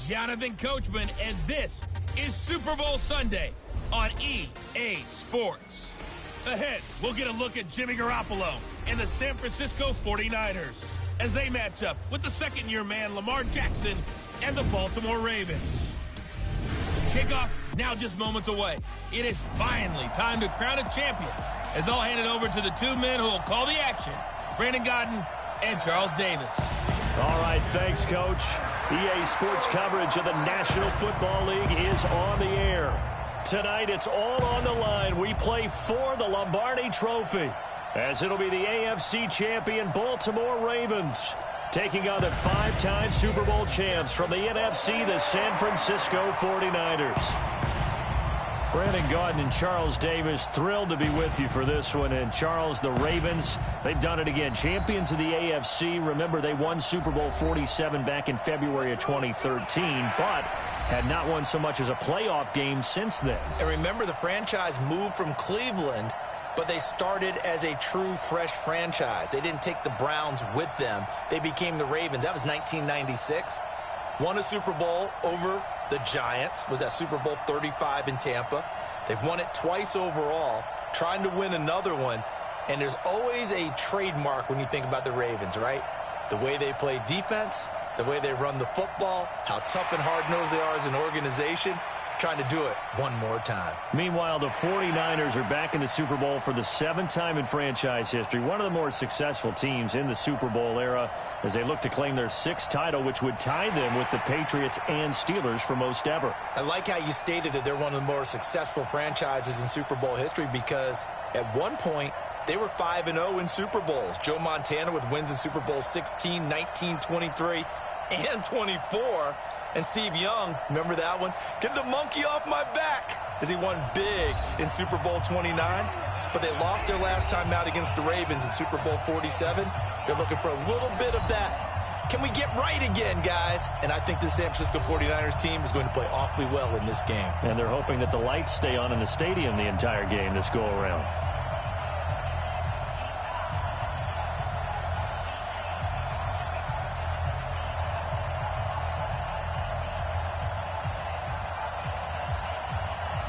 Jonathan Coachman, and this is Super Bowl Sunday on EA Sports. Ahead, we'll get a look at Jimmy Garoppolo and the San Francisco 49ers as they match up with the second-year man Lamar Jackson and the Baltimore Ravens. Kickoff now just moments away. It is finally time to crown a champion as I'll hand it over to the two men who will call the action, Brandon Godden and Charles Davis. All right, thanks, Coach. EA Sports coverage of the National Football League is on the air. Tonight, it's all on the line. We play for the Lombardi Trophy, as it'll be the AFC champion Baltimore Ravens taking on the five-time Super Bowl champs from the NFC, the San Francisco 49ers. Brandon Gaudin and Charles Davis, thrilled to be with you for this one. And Charles, the Ravens, they've done it again. Champions of the AFC. Remember, they won Super Bowl 47 back in February of 2013, but had not won so much as a playoff game since then. And remember, the franchise moved from Cleveland, but they started as a true fresh franchise. They didn't take the Browns with them. They became the Ravens. That was 1996. Won a Super Bowl over the Giants. Was that Super Bowl 35 in Tampa. They've won it twice overall, trying to win another one. And there's always a trademark when you think about the Ravens, right? The way they play defense, the way they run the football, how tough and hard-nosed they are as an organization. Trying to do it one more time. Meanwhile, the 49ers are back in the Super Bowl for the seventh time in franchise history. One of the more successful teams in the Super Bowl era as they look to claim their sixth title, which would tie them with the Patriots and Steelers for most ever. I like how you stated that they're one of the more successful franchises in Super Bowl history because at one point, they were 5-0 in Super Bowls. Joe Montana with wins in Super Bowl 16, 19, 23, and 24. And Steve Young, remember that one? Get the monkey off my back as he won big in Super Bowl 29. But they lost their last time out against the Ravens in Super Bowl 47. They're looking for a little bit of that. Can we get right again, guys? And I think the San Francisco 49ers team is going to play awfully well in this game. And they're hoping that the lights stay on in the stadium the entire game this go-around.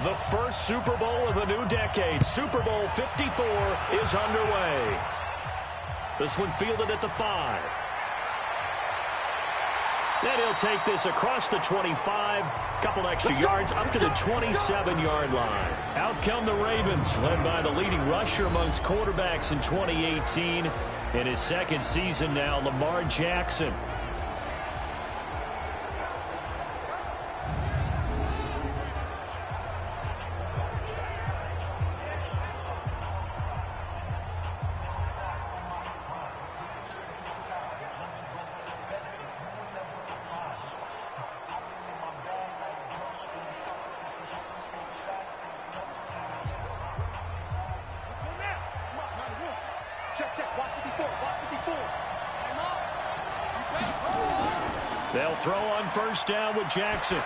The first Super Bowl of a new decade, Super Bowl 54, is underway. This one fielded at the 5. Then he'll take this across the 25, couple extra yards up to the 27-yard line. Out come the Ravens, led by the leading rusher amongst quarterbacks in 2018. In his second season now, Lamar Jackson. They'll throw on first down with Jackson.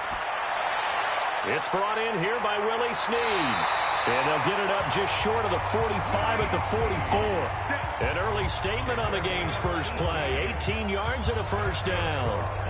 It's brought in here by Willie Snead. And they'll get it up just short of the 45 at the 44. An early statement on the game's first play. 18 yards and a first down.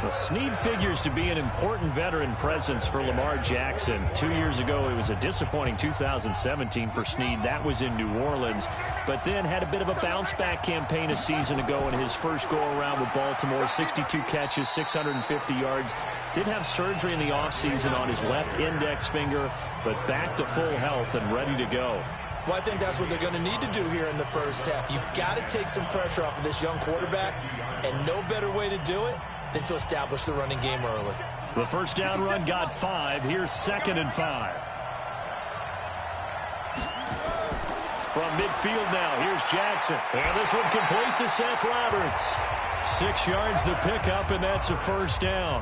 Well, Snead figures to be an important veteran presence for Lamar Jackson. 2 years ago, it was a disappointing 2017 for Snead. That was in New Orleans. But then had a bit of a bounce-back campaign a season ago in his first go-around with Baltimore. 62 catches, 650 yards. Did have surgery in the offseason on his left index finger, but back to full health and ready to go. Well, I think that's what they're going to need to do here in the first half. You've got to take some pressure off of this young quarterback, and no better way to do it than to establish the running game early. The first down run got 5. Here's 2nd and 5. From midfield now, here's Jackson. And this one complete to Seth Roberts. 6 yards the pickup, and that's a first down.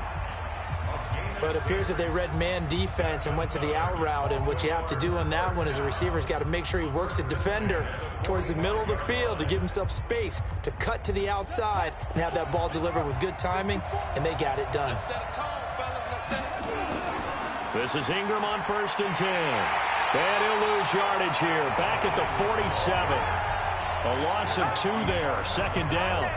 But it appears that they read man defense and went to the out route, and what you have to do on that one is the receiver's got to make sure he works the defender towards the middle of the field to give himself space to cut to the outside and have that ball delivered with good timing, and they got it done. This is Ingram on 1st and 10. And he'll lose yardage here, back at the 47. A loss of 2 there, 2nd down.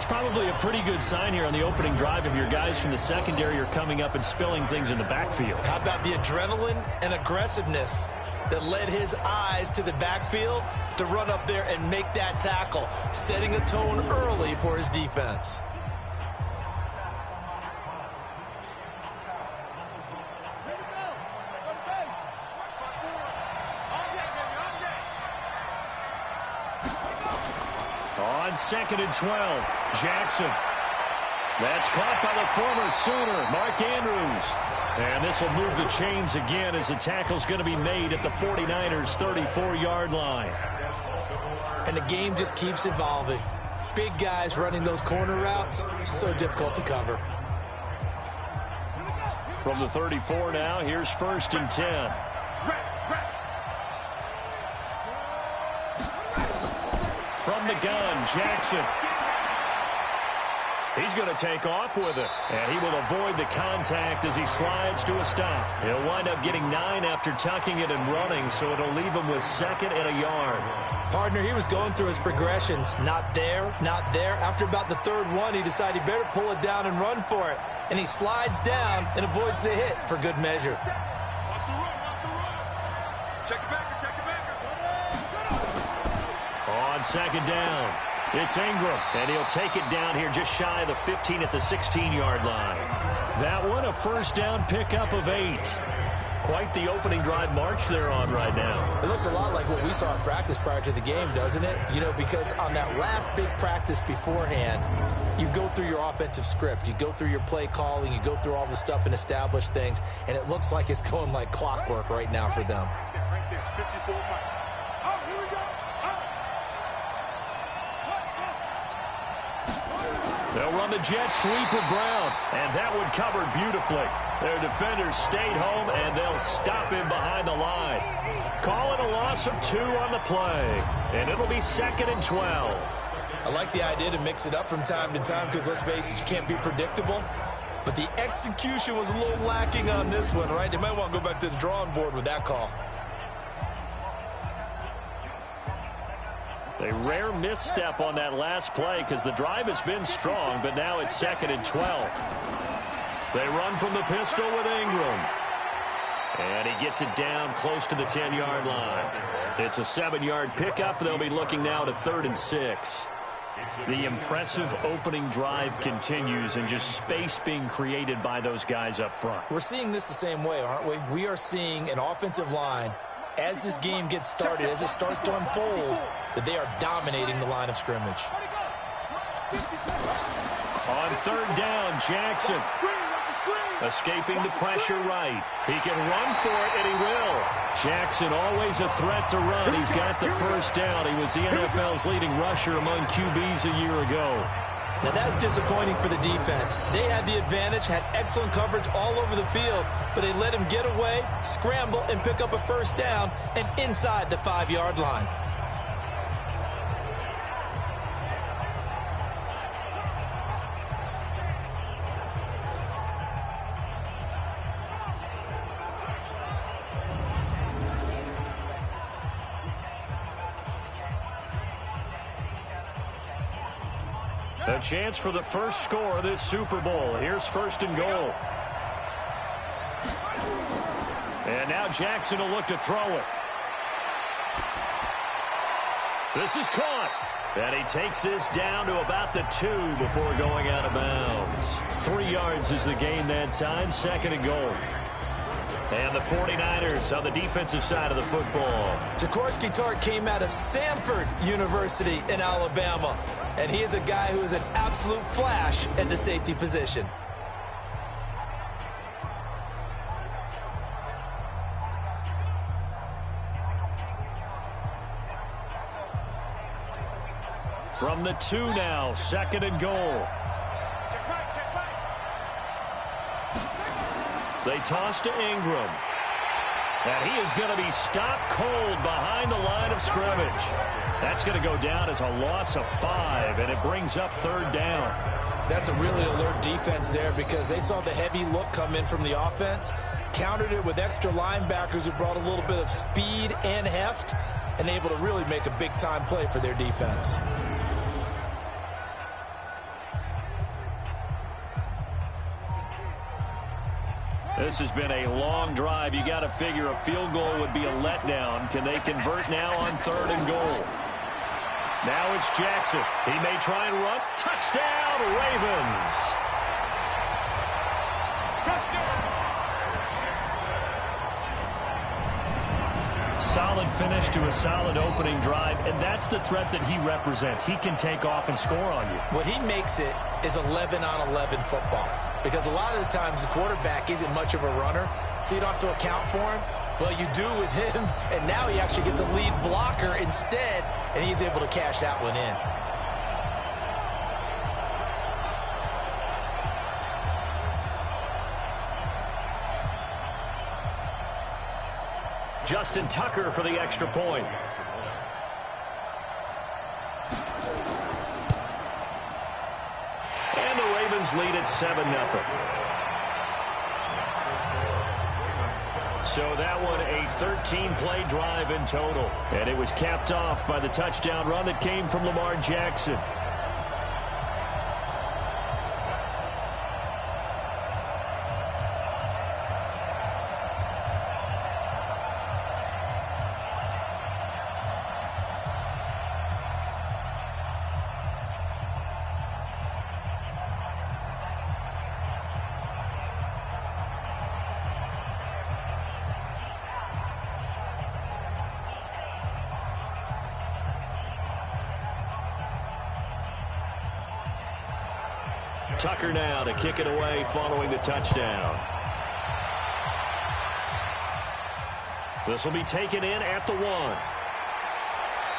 That's probably a pretty good sign here on the opening drive if your guys from the secondary are coming up and spilling things in the backfield. How about the adrenaline and aggressiveness that led his eyes to the backfield to run up there and make that tackle, setting a tone early for his defense. On 2nd and 12, Jackson. That's caught by the former Sooner, Mark Andrews. And this will move the chains again as the tackle's going to be made at the 49ers' 34-yard line. And the game just keeps evolving. Big guys running those corner routes, so difficult to cover. From the 34 now, here's 1st and 10. From the gun, Jackson. He's going to take off with it, and he will avoid the contact as he slides to a stop. He'll wind up getting 9 after tucking it and running, so it'll leave him with 2nd and a yard. Partner, he was going through his progressions. Not there, not there. After about the 3rd one, he decided he better pull it down and run for it. And he slides down and avoids the hit for good measure. Watch the run, watch the run. Check it back, check it back. On 2nd down, it's Ingram, and he'll take it down here just shy of the 15 at the 16-yard line. That one, a 1st down pickup of 8. Quite the opening drive march they're on right now. It looks a lot like what we saw in practice prior to the game, doesn't it? You know, because on that last big practice beforehand, you go through your offensive script, you go through your play calling, you go through all the stuff and establish things, and it looks like it's going like clockwork right now for them. Right there, 54 Mike. Oh, here we go. They'll run the jet sweep with Brown, and that one covered beautifully. Their defenders stayed home, and they'll stop him behind the line. Call it a loss of 2 on the play, and it'll be 2nd and 12. I like the idea to mix it up from time to time because, let's face it, you can't be predictable. But the execution was a little lacking on this one, right? They might want to go back to the drawing board with that call. A rare misstep on that last play because the drive has been strong, but now it's 2nd and 12. They run from the pistol with Ingram. And he gets it down close to the 10-yard line. It's a 7-yard pickup. They'll be looking now to 3rd and 6. The impressive opening drive continues and just space being created by those guys up front. We're seeing this the same way, aren't we? We are seeing an offensive line, as this game gets started, as it starts to unfold, that they are dominating the line of scrimmage. On 3rd down, Jackson. Escaping the pressure right. He can run for it, and he will. Jackson, always a threat to run. He's got the 1st down. He was the NFL's leading rusher among QBs a year ago. Now, that's disappointing for the defense. They had the advantage, had excellent coverage all over the field, but they let him get away, scramble, and pick up a 1st down, and inside the 5-yard line. A chance for the first score of this Super Bowl. Here's 1st and goal. And now Jackson will look to throw it. This is caught. And he takes this down to about the 2 before going out of bounds. 3 yards is the gain that time. 2nd and goal. And the 49ers on the defensive side of the football. Jaworski Tartt came out of Samford University in Alabama. And he is a guy who is an absolute flash at the safety position. From the 2 now, 2nd and goal. They toss to Ingram. And he is going to be stopped cold behind the line of scrimmage. That's going to go down as a loss of 5, and it brings up 3rd down. That's a really alert defense there because they saw the heavy look come in from the offense, countered it with extra linebackers who brought a little bit of speed and heft, and able to really make a big-time play for their defense. This has been a long drive. You got to figure a field goal would be a letdown. Can they convert now on 3rd and goal? Now it's Jackson. He may try and run. Touchdown, Ravens. Solid finish to a solid opening drive, and that's the threat that he represents. He can take off and score on you. What he makes it is 11-on-11 football, because a lot of the times the quarterback isn't much of a runner, so you don't have to account for him. Well, you do with him, and now he actually gets a lead blocker instead, and he's able to cash that one in. Justin Tucker for the extra point. And the Ravens lead at 7-0. So that one a 13-play drive in total. And it was capped off by the touchdown run that came from Lamar Jackson. Tucker now to kick it away following the touchdown. This will be taken in at the 1.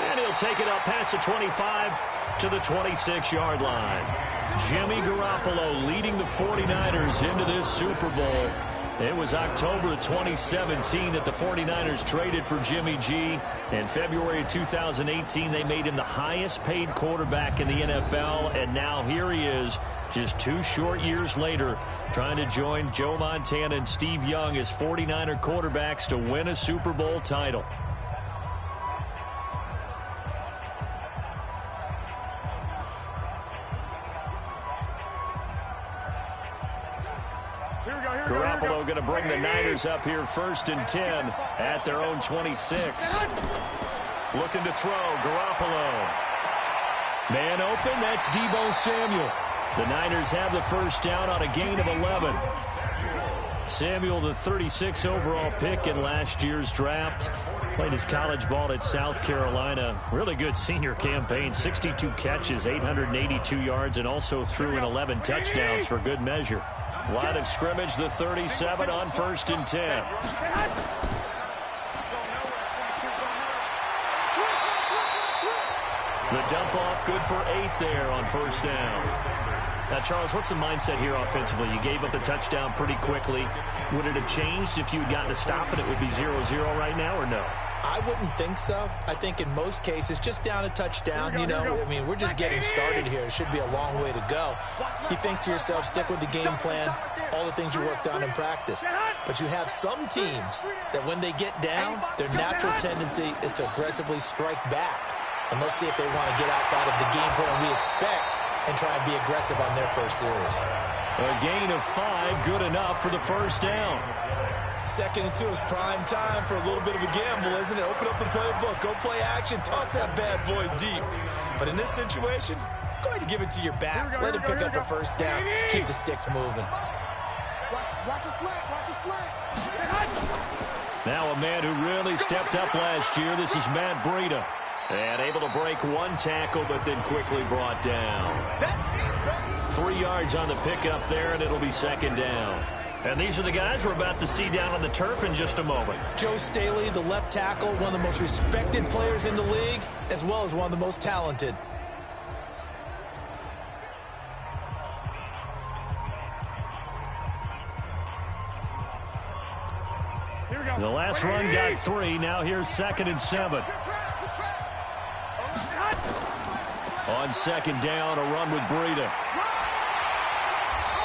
And he'll take it up past the 25 to the 26-yard line. Jimmy Garoppolo leading the 49ers into this Super Bowl. It was October of 2017 that the 49ers traded for Jimmy G. In February of 2018, they made him the highest-paid quarterback in the NFL. And now here he is, just 2 short years later, trying to join Joe Montana and Steve Young as 49er quarterbacks to win a Super Bowl title. Garoppolo going to bring the Niners up here 1st and 10 at their own 26. Looking to throw, Garoppolo. Man open, that's Deebo Samuel. The Niners have the first down on a gain of 11. Samuel, the 36 overall pick in last year's draft. Played his college ball at South Carolina. Really good senior campaign. 62 catches, 882 yards, and also threw in 11 touchdowns for good measure. Line of scrimmage, the 37 on 1st and 10. The dump off, good for 8 there on 1st down. Now, Charles, what's the mindset here offensively? You gave up the touchdown pretty quickly. Would it have changed if you had gotten a stop and it would be 0-0 right now, or no? I wouldn't think so. I think in most cases, just down a touchdown, you know, I mean, we're just getting started here. It should be a long way to go. You think to yourself, stick with the game plan, all the things you worked on in practice. But you have some teams that when they get down, their natural tendency is to aggressively strike back. And let's see if they want to get outside of the game plan we expect and try and be aggressive on their first series. A gain of 5, good enough for the first down. 2nd and 2 is prime time for a little bit of a gamble, isn't it? Open up the playbook, go play action, toss that bad boy deep. But in this situation, go ahead and give it to your back. Let him pick up a first down. Keep the sticks moving. Watch a slant, watch a slant. Now a man who really stepped up last year. This is Matt Breida. And able to break 1 tackle, but then quickly brought down. 3 yards on the pickup there, and it'll be 2nd down. And these are the guys we're about to see down on the turf in just a moment. Joe Staley, the left tackle, one of the most respected players in the league, as well as one of the most talented. The last run got 3. Now here's 2nd and 7. On 2nd down, a run with Breida.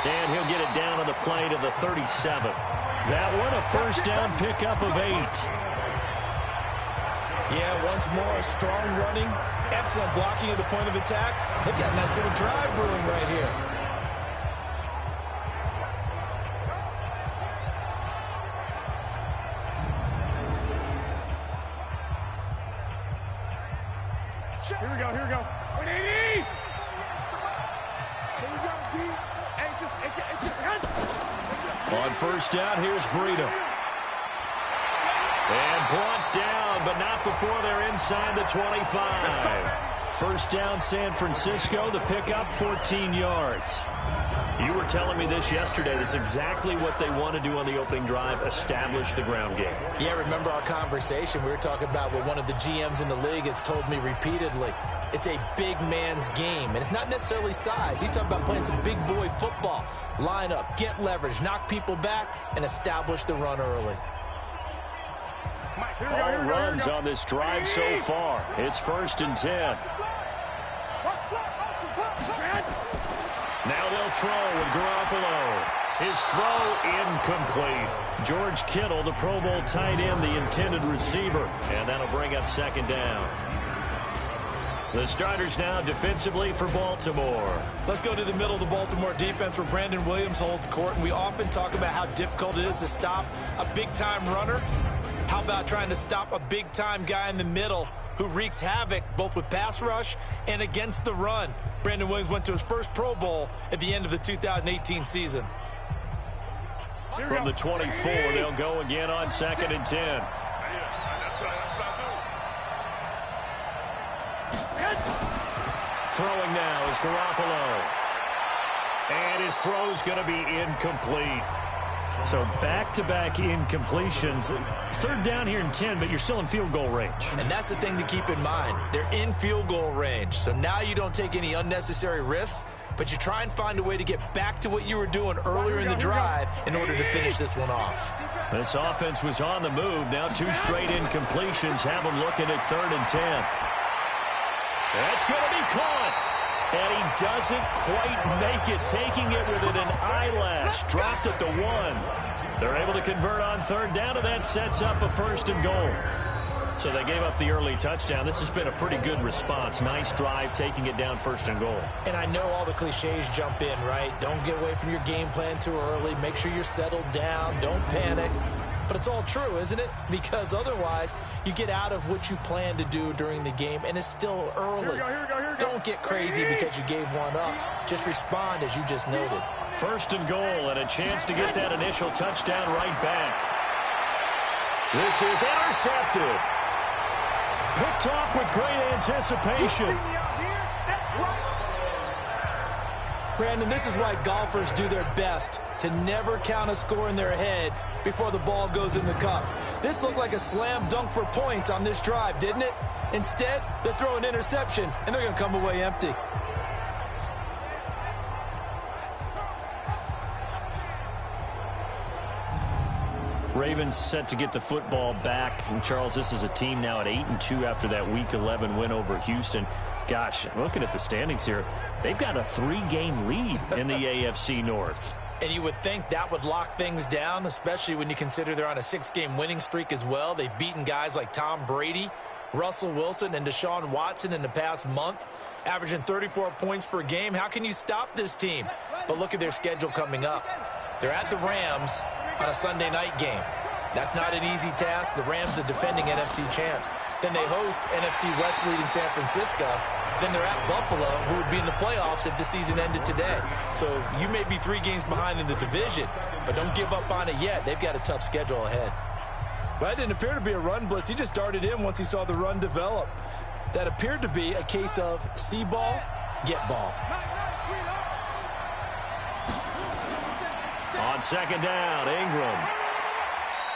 And he'll get it down on the play to the 37. That one, a first down pickup of 8. Yeah, once more, strong running, excellent blocking at the point of attack. They've got a nice little drive brewing right here. Here we go. 180. Here we go, D. On first down, here's Breida. And brought down, but not before they're inside the 25. First down, San Francisco. The pickup, 14 yards. You were telling me this yesterday. This is exactly what they want to do on the opening drive, establish the ground game. Yeah, remember our conversation? We were talking about what one of the GMs in the league has told me repeatedly. It's a big man's game, and it's not necessarily size. He's talking about playing some big boy football. Line up, get leverage, knock people back, and establish the run early. All runs on this drive so far. It's 1st and 10. Now they'll throw with Garoppolo. His throw incomplete. George Kittle, the Pro Bowl tight end, the intended receiver. And that'll bring up 2nd down. The starters now defensively for Baltimore. Let's go to the middle of the Baltimore defense where Brandon Williams holds court. And we often talk about how difficult it is to stop a big-time runner. How about trying to stop a big-time guy in the middle who wreaks havoc both with pass rush and against the run? Brandon Williams went to his first Pro Bowl at the end of the 2018 season. From the 24, they'll go again on 2nd and 10. Throwing now is Garoppolo. And his throw's going to be incomplete. So back-to-back incompletions. 3rd down here in 10, but you're still in field goal range. And that's the thing to keep in mind. They're in field goal range. So now you don't take any unnecessary risks, but you try and find a way to get back to what you were doing earlier in the drive in order to finish this one off. This offense was on the move. Now 2 straight incompletions have them looking at 3rd and 10. That's going to be caught. And he doesn't quite make it, taking it within an eyelash. Dropped at the 1. They're able to convert on 3rd down, and that sets up a 1st and goal. So they gave up the early touchdown. This has been a pretty good response. Nice drive, taking it down 1st and goal. And I know all the cliches jump in, right? Don't get away from your game plan too early. Make sure you're settled down. Don't panic. But it's all true, isn't it? Because otherwise, you get out of what you plan to do during the game, and it's still early. Here we go. Don't get crazy because you gave one up. Just respond as you just noted. 1st and goal, and a chance to get that initial touchdown right back. This is intercepted. Picked off with great anticipation. Brandon, this is why golfers do their best to never count a score in their head before the ball goes in the cup. This looked like a slam dunk for points on this drive, didn't it? Instead, they throw an interception, and they're going to come away empty. Ravens set to get the football back. And Charles, this is a team now at 8-2 after that Week 11 win over Houston. Gosh, looking at the standings here, they've got a 3-game lead in the AFC North. And you would think that would lock things down, especially when you consider they're on a 6-game winning streak as well. They've beaten guys like Tom Brady, Russell Wilson, and Deshaun Watson in the past month, averaging 34 points per game. How can you stop this team? But look at their schedule coming up. They're at the Rams on a Sunday night game. That's not an easy task. The Rams, the defending NFC champs. Then they host NFC West leading San Francisco. Then they're at Buffalo, who would be in the playoffs if the season ended today. So you may be 3 games behind in the division, but don't give up on it yet. They've got a tough schedule ahead. Well, that didn't appear to be a run blitz. He just darted in once he saw the run develop. That appeared to be a case of see ball, get ball. On 2nd down, Ingram.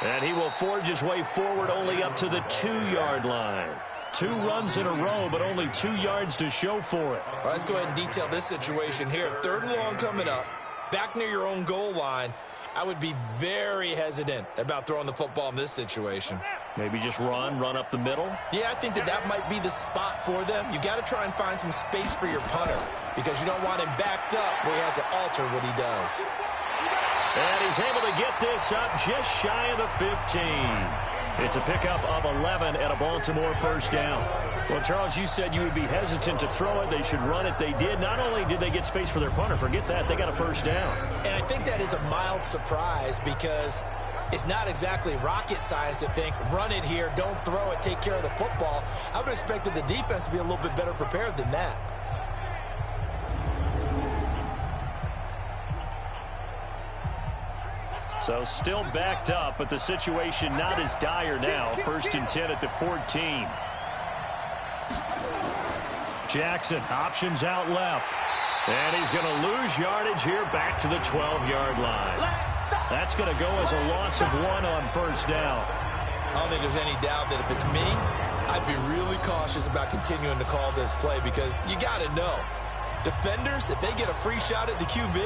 And he will forge his way forward only up to the 2-yard line. 2 runs in a row, but only 2 yards to show for it. Well, let's go ahead and detail this situation here. 3rd and long coming up, back near your own goal line. I would be very hesitant about throwing the football in this situation. Maybe just run up the middle? Yeah, I think that might be the spot for them. You got to try and find some space for your punter because you don't want him backed up where he has to alter what he does. And he's able to get this up just shy of the 15. It's a pickup of 11 at a Baltimore 1st down. Well, Charles, you said you would be hesitant to throw it. They should run it. They did. Not only did they get space for their punter, forget that, they got a 1st down. And I think that is a mild surprise because It's not exactly rocket science to think, run it here, don't throw it, take care of the football. I would have expected the defense to be a little bit better prepared than that. So still backed up, but the situation not as dire now. 1st and 10 at the 14. Jackson options out left. And he's going to lose yardage here back to the 12-yard line. That's going to go as a loss of 1 on 1st down. I don't think there's any doubt that if it's me, I'd be really cautious about continuing to call this play because you got to know, defenders, if they get a free shot at the QB,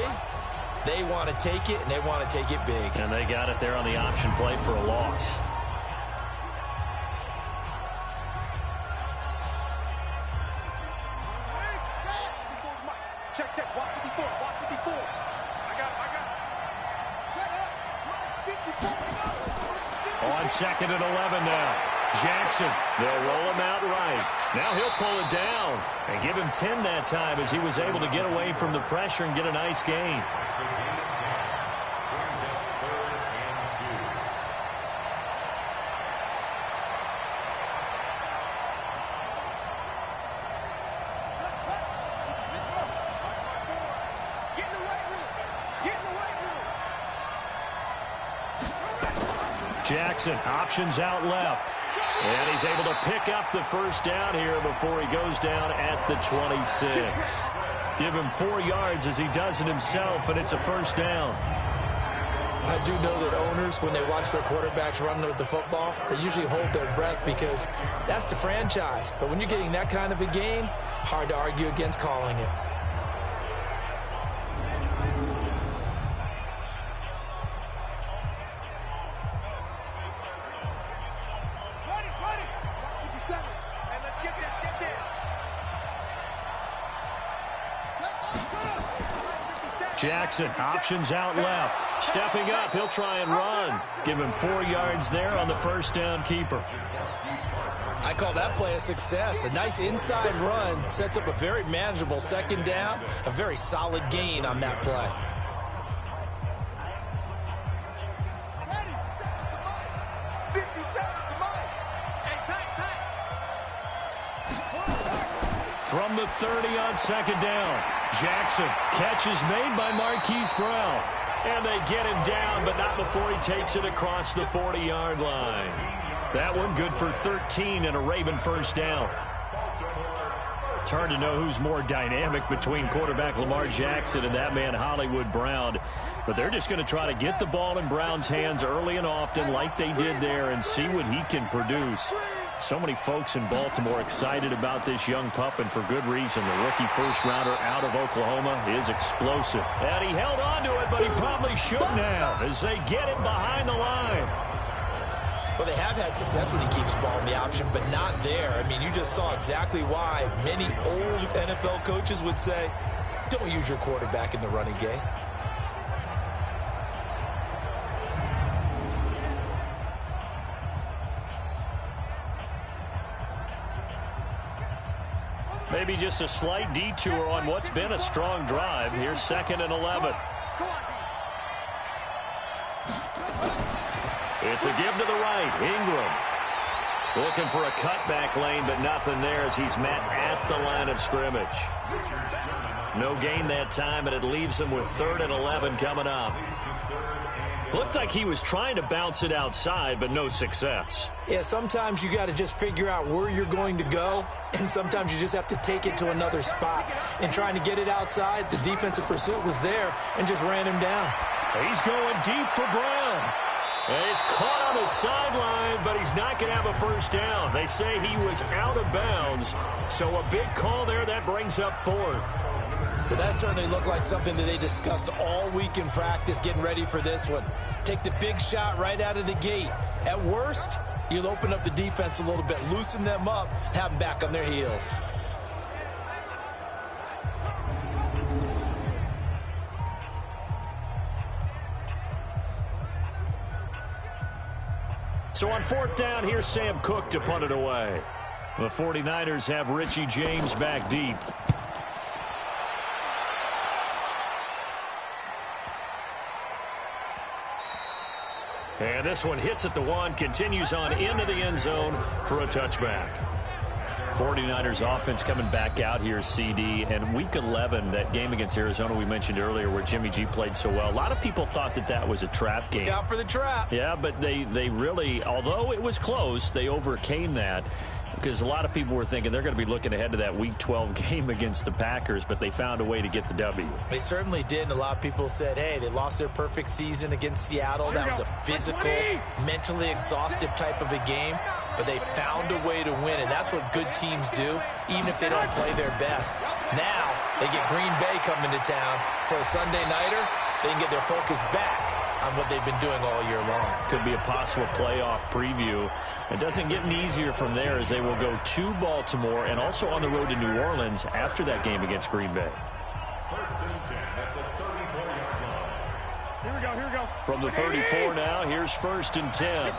they want to take it, and they want to take it big. And they got it there on the option play for a loss. Check. Watch 54. I got it. On 2nd and 11 now. Jackson, they'll roll him out right. Now he'll pull it down and give him 10 that time as he was able to get away from the pressure and get a nice gain. Jackson options out left. And he's able to pick up the 1st down here before he goes down at the 26. Give him 4 yards as he does it himself, and it's a 1st down. I do know that owners, when they watch their quarterbacks run with the football, they usually hold their breath because that's the franchise. But when you're getting that kind of a game, hard to argue against calling it. Jackson options out left. Stepping up, he'll try and run. Give him 4 yards there on the 1st down keeper. I call that play a success. A nice inside run sets up a very manageable 2nd down. A very solid gain on that play. From the 30 on 2nd down. Jackson, catch is made by Marquise Brown. And they get him down, but not before he takes it across the 40-yard line. That one good for 13 and a Raven 1st down. It's hard to know who's more dynamic between quarterback Lamar Jackson and that man Hollywood Brown. But they're just going to try to get the ball in Brown's hands early and often like they did there and see what he can produce. So many folks in Baltimore excited about this young pup, and for good reason. The rookie 1st-rounder out of Oklahoma is explosive. And he held on to it, but he probably shouldn't have as they get him behind the line. Well, they have had success when he keeps the ball in the option, but not there. I mean, you just saw exactly why many old NFL coaches would say, don't use your quarterback in the running game. Maybe just a slight detour on what's been a strong drive. Here's 2nd and 11. It's a give to the right. Ingram looking for a cutback lane, but nothing there as he's met at the line of scrimmage. No gain that time, and it leaves him with 3rd and 11 coming up. Looked like he was trying to bounce it outside, but no success. Yeah, sometimes you got to just figure out where you're going to go, and sometimes you just have to take it to another spot. And trying to get it outside, the defensive pursuit was there and just ran him down. He's going deep for Brown. And he's caught on the sideline, but he's not going to have a 1st down. They say he was out of bounds, so a big call there that brings up 4th. But that certainly looked like something that they discussed all week in practice getting ready for this one. Take the big shot right out of the gate. At worst, you'll open up the defense a little bit, loosen them up, have them back on their heels. So on 4th down, here's Sam Cook to punt it away. The 49ers have Richie James back deep. And this one hits at the 1, continues on into the end zone for a touchback. 49ers offense coming back out here, CD, and Week 11, that game against Arizona we mentioned earlier where Jimmy G played so well. A lot of people thought that was a trap game. Look out for the trap. Yeah, but they really, although it was close, they overcame that because a lot of people were thinking they're going to be looking ahead to that Week 12 game against the Packers, but they found a way to get the W. They certainly did, and a lot of people said, hey, they lost their perfect season against Seattle. That was a physical, mentally exhaustive type of a game. But they found a way to win, and that's what good teams do, even if they don't play their best. Now, they get Green Bay coming to town for a Sunday nighter. They can get their focus back on what they've been doing all year long. Could be a possible playoff preview. It doesn't get any easier from there as they will go to Baltimore and also on the road to New Orleans after that game against Green Bay. Here we go. From the 34 now, here's 1st and 10.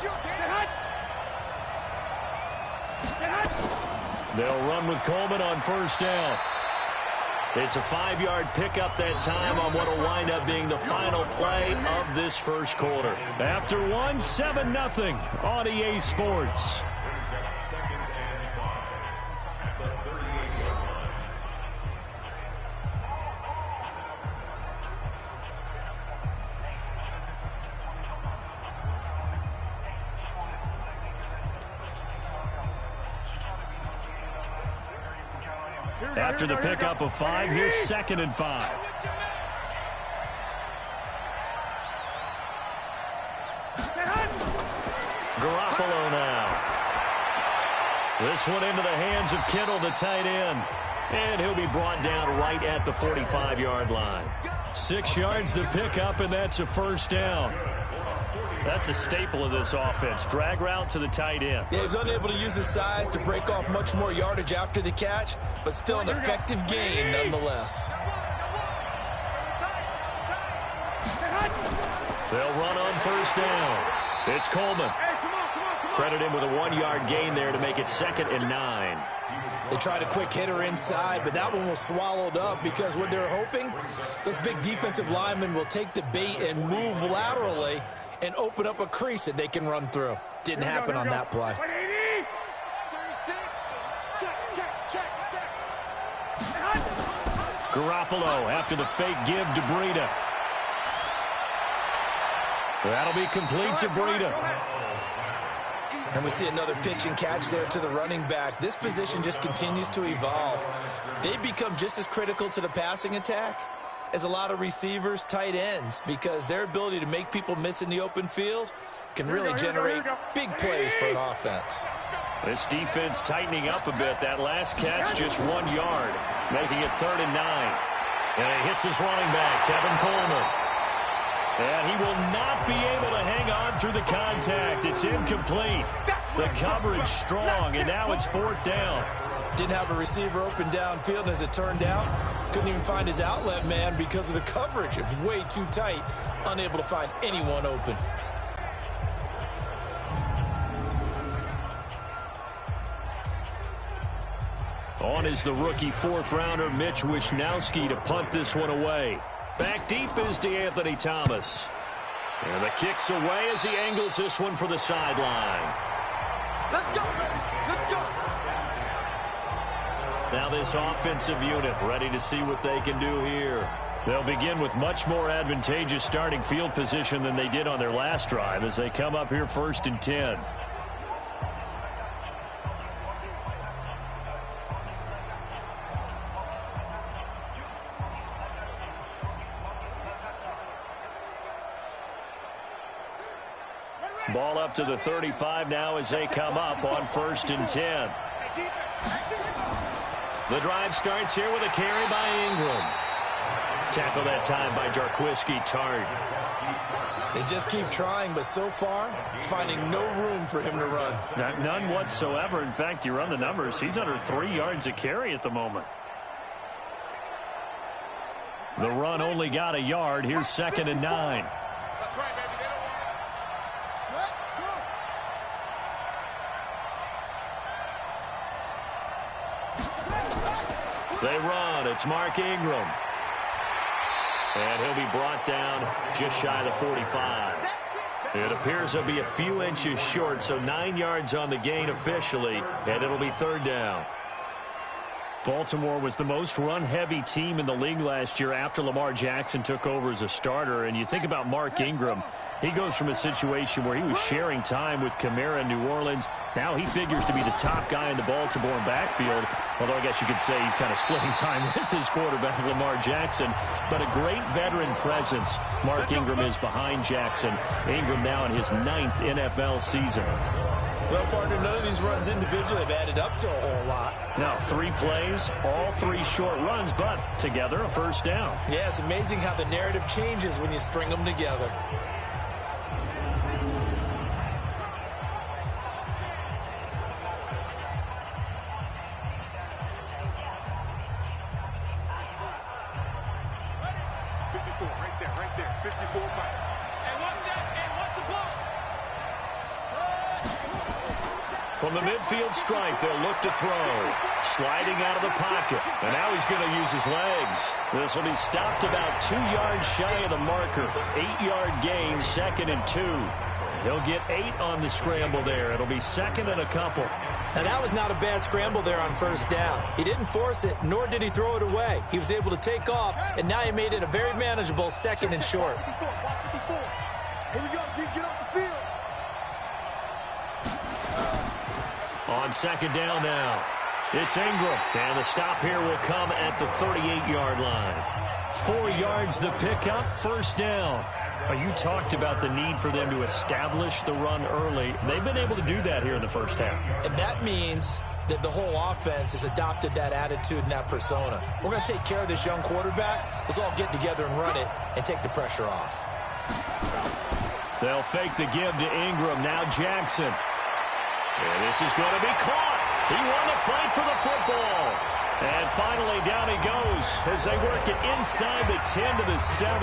They'll run with Coleman on 1st down. It's a 5-yard pickup that time on what will wind up being the final play of this first quarter. After 7-0 on EA Sports. After the pickup of 5, here's 2nd and 5. Garoppolo now. This one into the hands of Kittle, the tight end. And he'll be brought down right at the 45-yard line. 6 yards the pickup, and that's a 1st down. That's a staple of this offense. Drag route to the tight end. Yeah, he was unable to use his size to break off much more yardage after the catch, but still an effective gain nonetheless. They'll run on 1st down. It's Coleman. Credit him with a 1-yard gain there to make it 2nd and 9. They tried a quick hitter inside, but that one was swallowed up because what they're hoping, those big defensive linemen will take the bait and move laterally and open up a crease that they can run through. Didn't happen on that play. Garoppolo after the fake give to Breida. That'll be complete to Breida. And we see another pitch and catch there to the running back. This position just continues to evolve. They become just as critical to the passing attack as a lot of receivers, tight ends, because their ability to make people miss in the open field can really generate big plays for an offense. This defense tightening up a bit. That last catch just 1 yard, making it 3rd and 9. And it hits his running back, Tevin Coleman. And he will not be able to hang on through the contact. It's incomplete. The coverage strong, and now it's 4th down. Didn't have a receiver open downfield, and as it turned out, couldn't even find his outlet man because of the coverage. It was way too tight, unable to find anyone open. On is the rookie 4th-rounder Mitch Wishnowsky to punt this one away. Back deep is DeAnthony Thomas. And the kick's away as he angles this one for the sideline. Let's go, baby. Let's go. Now this offensive unit ready to see what they can do here. They'll begin with much more advantageous starting field position than they did on their last drive as they come up here 1st and 10. Ball up to the 35 now as they come up on 1st and 10. The drive starts here with a carry by Ingram. Tackle that time by Jarquiski Tart. They just keep trying, but so far, finding no room for him to run. None whatsoever. In fact, you run the numbers. He's under 3 yards a carry at the moment. The run only got a yard. Here's 2nd and 9. That's right, baby. They don't want They run. It's Mark Ingram. And he'll be brought down just shy of the 45. It appears they'll be a few inches short, so 9 yards on the gain officially, and it'll be third down. Baltimore was the most run-heavy team in the league last year after Lamar Jackson took over as a starter. And you think about Mark Ingram. He goes from a situation where he was sharing time with Kamara in New Orleans. Now he figures to be the top guy in the Baltimore backfield, although I guess you could say he's kind of splitting time with his quarterback, Lamar Jackson. But a great veteran presence. Mark Ingram is behind Jackson. Ingram now in his 9th NFL season. Well, partner, none of these runs individually have added up to a whole lot. Now, 3 plays, all 3 short runs, but together a first down. Yeah, it's amazing how the narrative changes when you string them together. Right there, 54 miles. From the midfield stripe, they'll look to throw. Sliding out of the pocket. And now he's going to use his legs. This will be stopped about 2 yards shy of the marker. 8-yard gain, 2nd and 2. He'll get 8 on the scramble there. It'll be 2nd and a couple. And that was not a bad scramble there on first down. He didn't force it, nor did he throw it away. He was able to take off, and now he made it a very manageable 2nd and short. Here we go, G, get off the field. On 2nd down now, it's Ingram. And the stop here will come at the 38-yard line. 4 yards the pickup, first down. You talked about the need for them to establish the run early. They've been able to do that here in the first half. And that means that the whole offense has adopted that attitude and that persona. We're going to take care of this young quarterback. Let's all get together and run it and take the pressure off. They'll fake the give to Ingram. Now Jackson. And this is going to be caught. He won the fight for the football. And finally down he goes as they work it inside the 10 to the 7.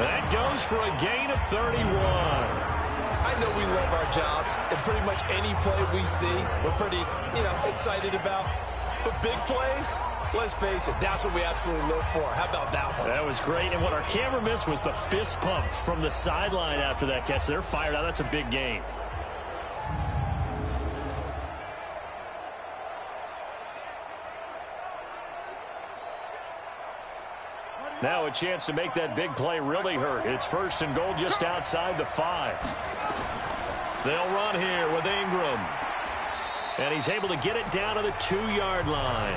That goes for a gain of 31. I know we love our jobs, and pretty much any play we see, we're pretty, excited about. But big plays, let's face it, that's what we absolutely look for. How about that one? That was great, and what our camera missed was the fist pump from the sideline after that catch. They're fired out. That's a big gain. Now a chance to make that big play really hurt. It's 1st and goal just outside the 5. They'll run here with Ingram. And he's able to get it down to the 2-yard line.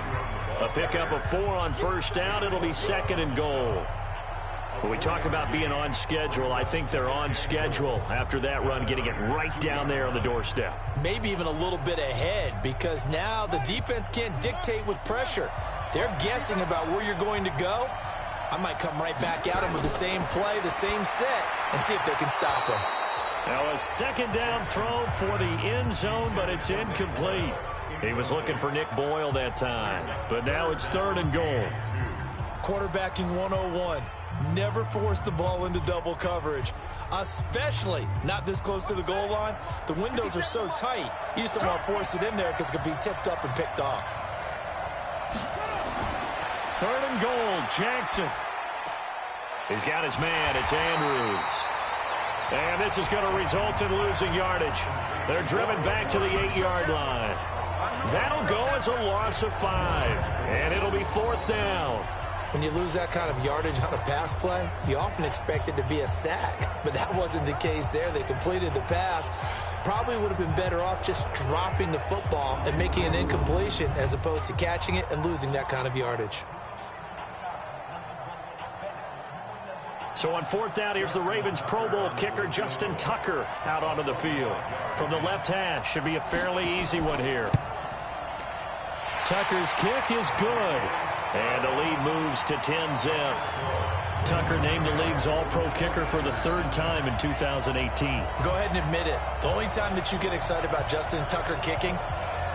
A pickup of 4 on first down. It'll be 2nd and goal. When we talk about being on schedule, I think they're on schedule after that run, getting it right down there on the doorstep. Maybe even a little bit ahead, because now the defense can't dictate with pressure. They're guessing about where you're going to go. I might come right back at him with the same play, the same set, and see if they can stop him. Now a 2nd down throw for the end zone, but it's incomplete. He was looking for Nick Boyle that time, but now it's 3rd and goal. Quarterbacking 101. Never force the ball into double coverage, especially not this close to the goal line. The windows are so tight, you just don't want to force it in there because it could be tipped up and picked off. 3rd and goal, Jackson. He's got his man. It's Andrews. And this is going to result in losing yardage. They're driven back to the 8-yard line. That'll go as a loss of 5. And it'll be 4th down. When you lose that kind of yardage on a pass play, you often expect it to be a sack. But that wasn't the case there. They completed the pass. Probably would have been better off just dropping the football and making an incompletion as opposed to catching it and losing that kind of yardage. So on 4th down, here's the Ravens Pro Bowl kicker Justin Tucker out onto the field. From the left hash, should be a fairly easy one here. Tucker's kick is good. And the lead moves to 10-zip. Tucker named the league's all-pro kicker for the 3rd time in 2018. Go ahead and admit it. The only time that you get excited about Justin Tucker kicking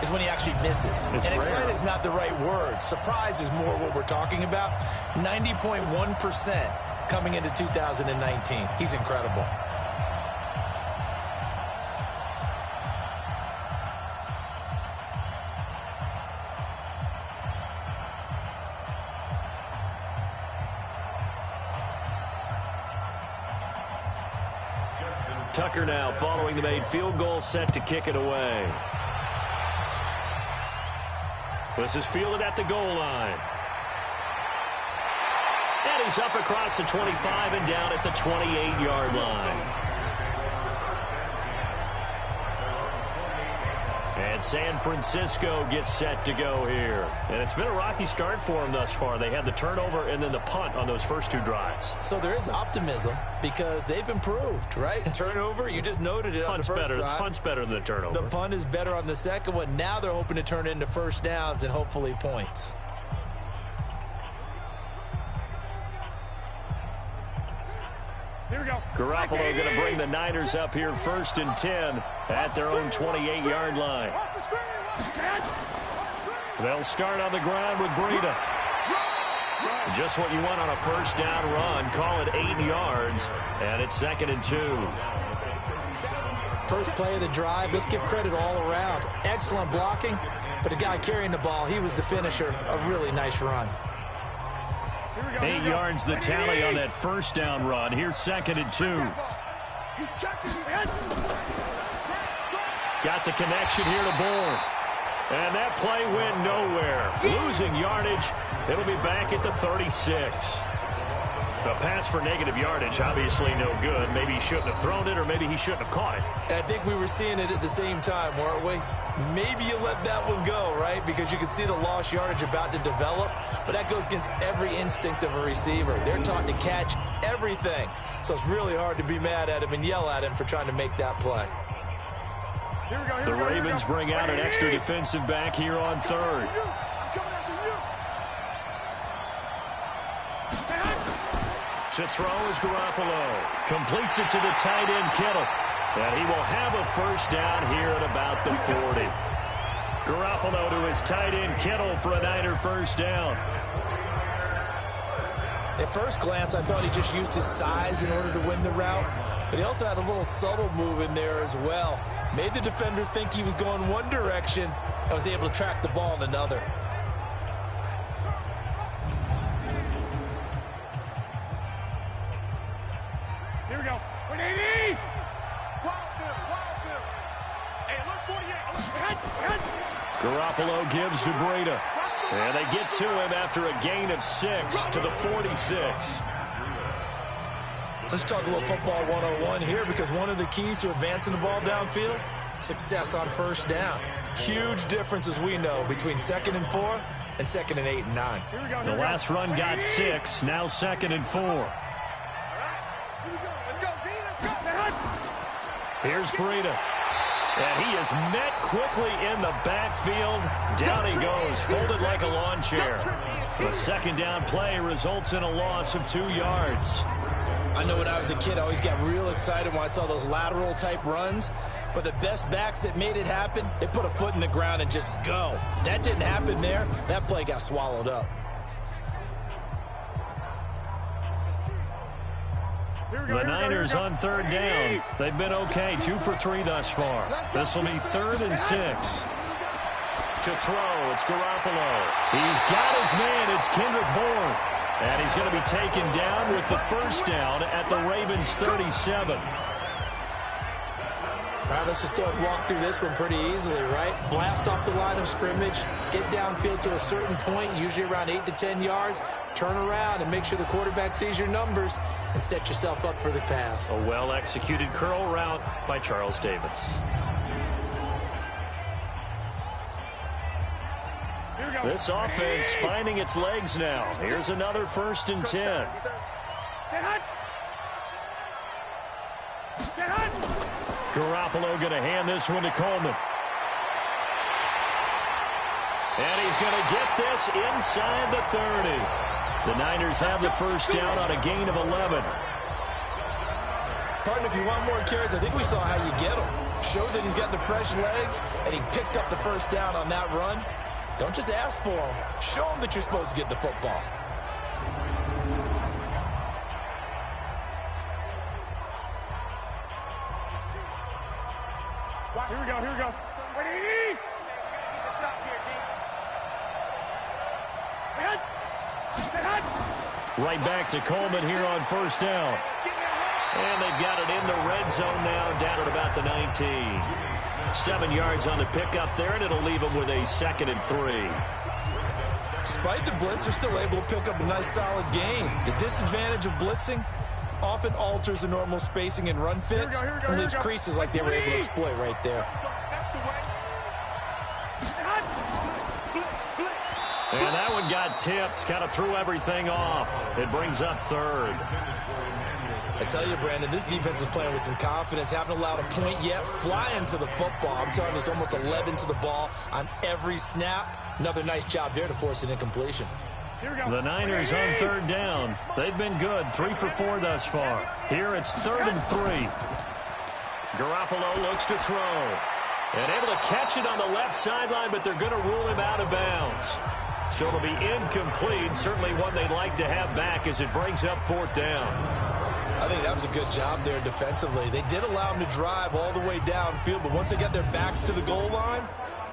is when he actually misses. It's and rare. excited is not the right word. Surprise is more what we're talking about. 90.1% coming into 2019. He's incredible. Tucker now following the made field goal, set to kick it away. This is fielded at the goal line. And he's up across the 25 and down at the 28-yard line. And San Francisco gets set to go here. And it's been a rocky start for them thus far. They had the turnover and then the punt on those first two drives. So there is optimism because they've improved, right? Turnover, you just noted it on the first drive. Punt's better than the turnover. The punt is better on the second one. Now they're hoping to turn it into first downs and hopefully points. Here we go. Garoppolo going to bring the Niners up here 1st and 10 at their own 28-yard line. They'll start on the ground with Bleacka. Just what you want on a first down run. Call it 8 yards, and it's 2nd and 2. First play of the drive, let's give credit all around. Excellent blocking, but the guy carrying the ball, he was the finisher. A really nice run. 8 yards the tally on that first down run. Here's 2nd and 2. Got the connection here to Bourne. And that play went nowhere. Losing yardage. It'll be back at the 36. A pass for negative yardage, obviously no good. Maybe he shouldn't have thrown it, or maybe he shouldn't have caught it. I think we were seeing it at the same time, weren't we? Maybe you let that one go, right? Because you can see the lost yardage about to develop. But that goes against every instinct of a receiver. They're taught to catch everything. So it's really hard to be mad at him and yell at him for trying to make that play. The Ravens bring out an extra defensive back here on 3rd. To throw is Garoppolo. Completes it to the tight end, Kittle. And he will have a first down here at about the 40. Garoppolo to his tight end, Kittle, for a Niner first down. At first glance, I thought he just used his size in order to win the route. But he also had a little subtle move in there as well. Made the defender think he was going one direction and was able to track the ball in another. Here we go. 180. Garoppolo gives to Bleacka. And they get to him after a gain of 6 to the 46. Let's talk a little football 101 here, because one of the keys to advancing the ball downfield, success on first down. Huge difference, as we know, between 2nd and 4 and 2nd and 8 and 9. The last run got 6, now 2nd and 4. Here's Bleacka. And he is met quickly in the backfield. Down he goes, folded like a lawn chair. The second down play results in a loss of 2 yards. I know when I was a kid, I always got real excited when I saw those lateral type runs. But the best backs that made it happen, they put a foot in the ground and just go. That didn't happen there. That play got swallowed up. The Niners on 3rd down. They've been okay, 2 for 3 thus far. This will be 3rd and 6. To throw, it's Garoppolo. He's got his man, it's Kendrick Bourne. And he's going to be taken down with the first down at the Ravens' 37. All right, let's just go and walk through this one pretty easily, right? Blast off the line of scrimmage, get downfield to a certain point, usually around 8 to 10 yards, turn around and make sure the quarterback sees your numbers and set yourself up for the pass. A well-executed curl route by Charles Davis. This offense finding its legs now. Here's another 1st and 10. Garoppolo going to hand this one to Coleman. And he's going to get this inside the 30. The Niners have the first down on a gain of 11. Partner, if you want more carries, I think we saw how you get him. Showed that he's got the fresh legs, and he picked up the first down on that run. Don't just ask for him. Show him that you're supposed to get the football. Here we go, here we go. 180. Stop here, D. Right back to Coleman here on first down. And they've got it in the red zone now, down at about the 19. 7 yards on the pickup there, and it'll leave them with a 2nd and 3. Despite the blitz, they're still able to pick up a nice, solid gain. The disadvantage of blitzing often alters the normal spacing and run fits and leaves creases like they were able to exploit right there. And that one got tipped, kind of threw everything off. It brings up 3rd. I tell you, Brandon, this defense is playing with some confidence. Haven't allowed a point yet. Flying to the football. I'm telling you, it's almost 11 to the ball on every snap. Another nice job there to force an incompletion. The Niners on 3rd down. They've been good, 3 for 4 thus far. Here it's 3rd and 3. Garoppolo looks to throw. And able to catch it on the left sideline, but they're going to rule him out of bounds. So it'll be incomplete. Certainly one they'd like to have back as it brings up 4th down. I think that was a good job there defensively. They did allow him to drive all the way downfield, but once they got their backs to the goal line,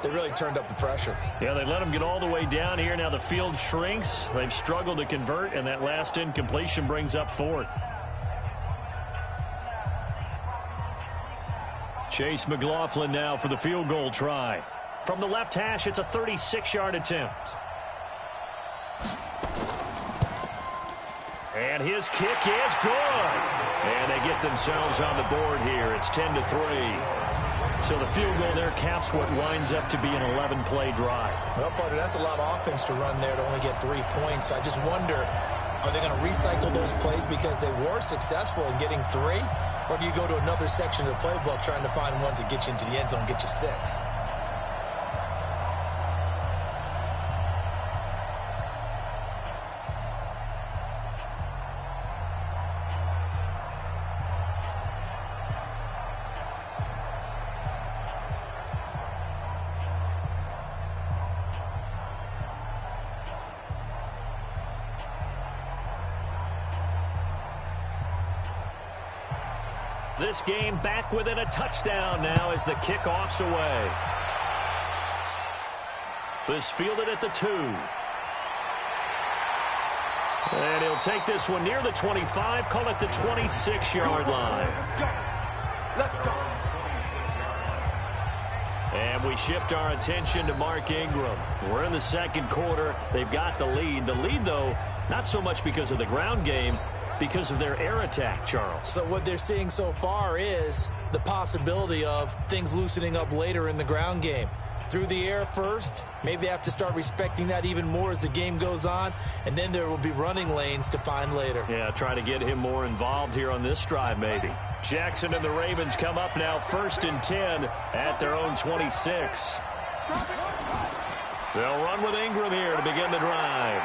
they really turned up the pressure. Yeah, they let him get all the way down here. Now the field shrinks. They've struggled to convert, and that last incompletion brings up 4th. Chase McLaughlin now for the field goal try. From the left hash, it's a 36-yard attempt. And his kick is good. And they get themselves on the board here. It's 10-3. So the field goal there caps what winds up to be an 11-play drive. Well, partner, that's a lot of offense to run there to only get 3 points. So I just wonder, are they going to recycle those plays because they were successful in getting 3? Or do you go to another section of the playbook trying to find ones that get you into the end zone, get you 6? This game back within a touchdown now as the kickoff's away. This fielded at the 2. And he'll take this one near the 25, call it the 26-yard line. Let's go. And we shift our attention to Mark Ingram. We're in the 2nd quarter. They've got the lead. The lead, though, not so much because of the ground game, because of their air attack, Charles. So what they're seeing so far is the possibility of things loosening up later in the ground game. Through the air first, maybe they have to start respecting that even more as the game goes on, and then there will be running lanes to find later. Yeah, try to get him more involved here on this drive maybe. Jackson and the Ravens come up now 1st and 10 at their own 26. They'll run with Ingram here to begin the drive.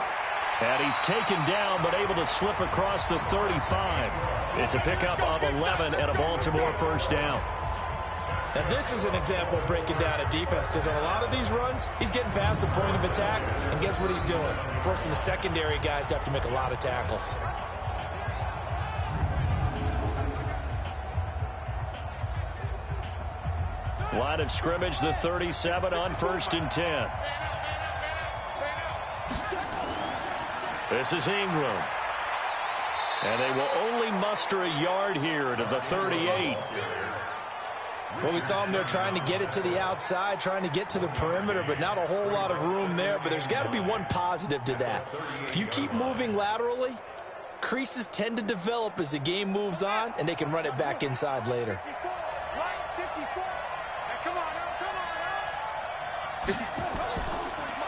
And he's taken down, but able to slip across the 35. It's a pickup of 11 and a Baltimore 1st down. Now, this is an example of breaking down a defense, because on a lot of these runs, he's getting past the point of attack, and guess what he's doing? Forcing the secondary guys to have to make a lot of tackles. Line of scrimmage, the 37 on 1st and 10. This is Ingram. And they will only muster a yard here to the 38. Well, we saw him there trying to get it to the outside, trying to get to the perimeter, but not a whole lot of room there. But there's got to be one positive to that. If you keep moving laterally, creases tend to develop as the game moves on, and they can run it back inside later.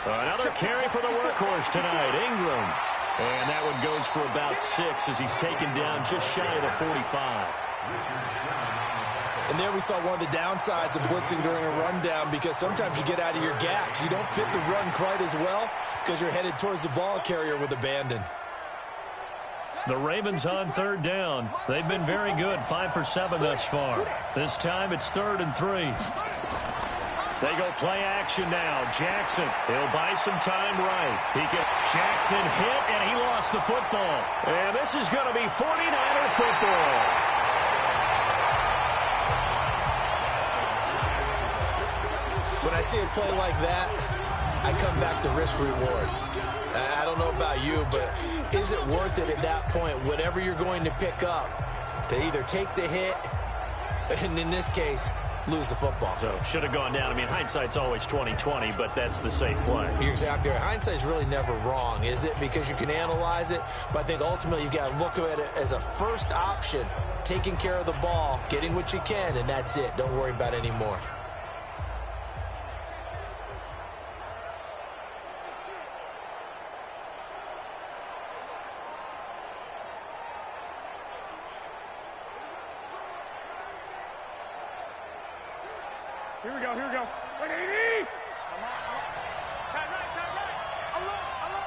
Another carry for the workhorse tonight, Ingram. And that one goes for about 6 as he's taken down just shy of the 45. And there we saw one of the downsides of blitzing during a rundown, because sometimes you get out of your gaps. You don't fit the run quite as well because you're headed towards the ball carrier with abandon. The Ravens on 3rd down. They've been very good, 5 for 7 thus far. This time it's 3rd and 3. They go play action now. Jackson, he'll buy some time right. Jackson hit, and he lost the football. And this is going to be 49er football. When I see a play like that, I come back to risk reward. I don't know about you, but is it worth it at that point? Whatever you're going to pick up, to either take the hit, and in this case, lose the football. So should have gone down. I mean, hindsight's always 20/20, but that's the safe play. You're exactly right. Hindsight's really never wrong, is it? Because you can analyze it, but I think ultimately you got to look at it as a first option, taking care of the ball, getting what you can, and that's it. Don't worry about it anymore. Here we go, here we go. Wait, 80! Come on. Tight right. Alone.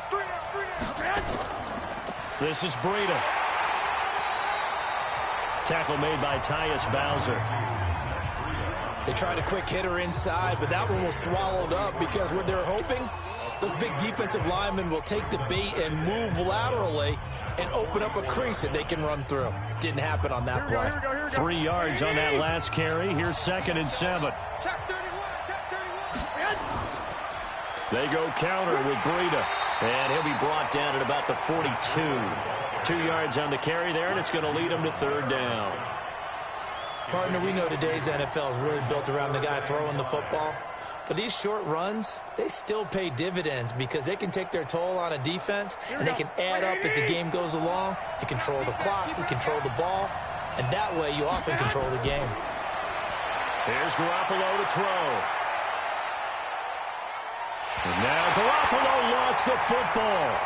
Three down. This is Bleacka. Tackle made by Tyus Bowser. They tried a quick hitter inside, but that one was swallowed up because what they're hoping, those big defensive linemen will take the bait and move laterally and open up a crease that they can run through. Didn't happen on that play. Here we go. 3 yards on that last carry. Here's 2nd and 7. Check 31. They go counter with Bleacka. And he'll be brought down at about the 42. 2 yards on the carry there, and it's going to lead him to 3rd down. Partner, we know today's NFL is really built around the guy throwing the football. But these short runs, they still pay dividends because they can take their toll on a defense, and they can add up as the game goes along. You control the clock, you control the ball, and that way you often control the game. Here's Garoppolo to throw. And now Garoppolo lost the football.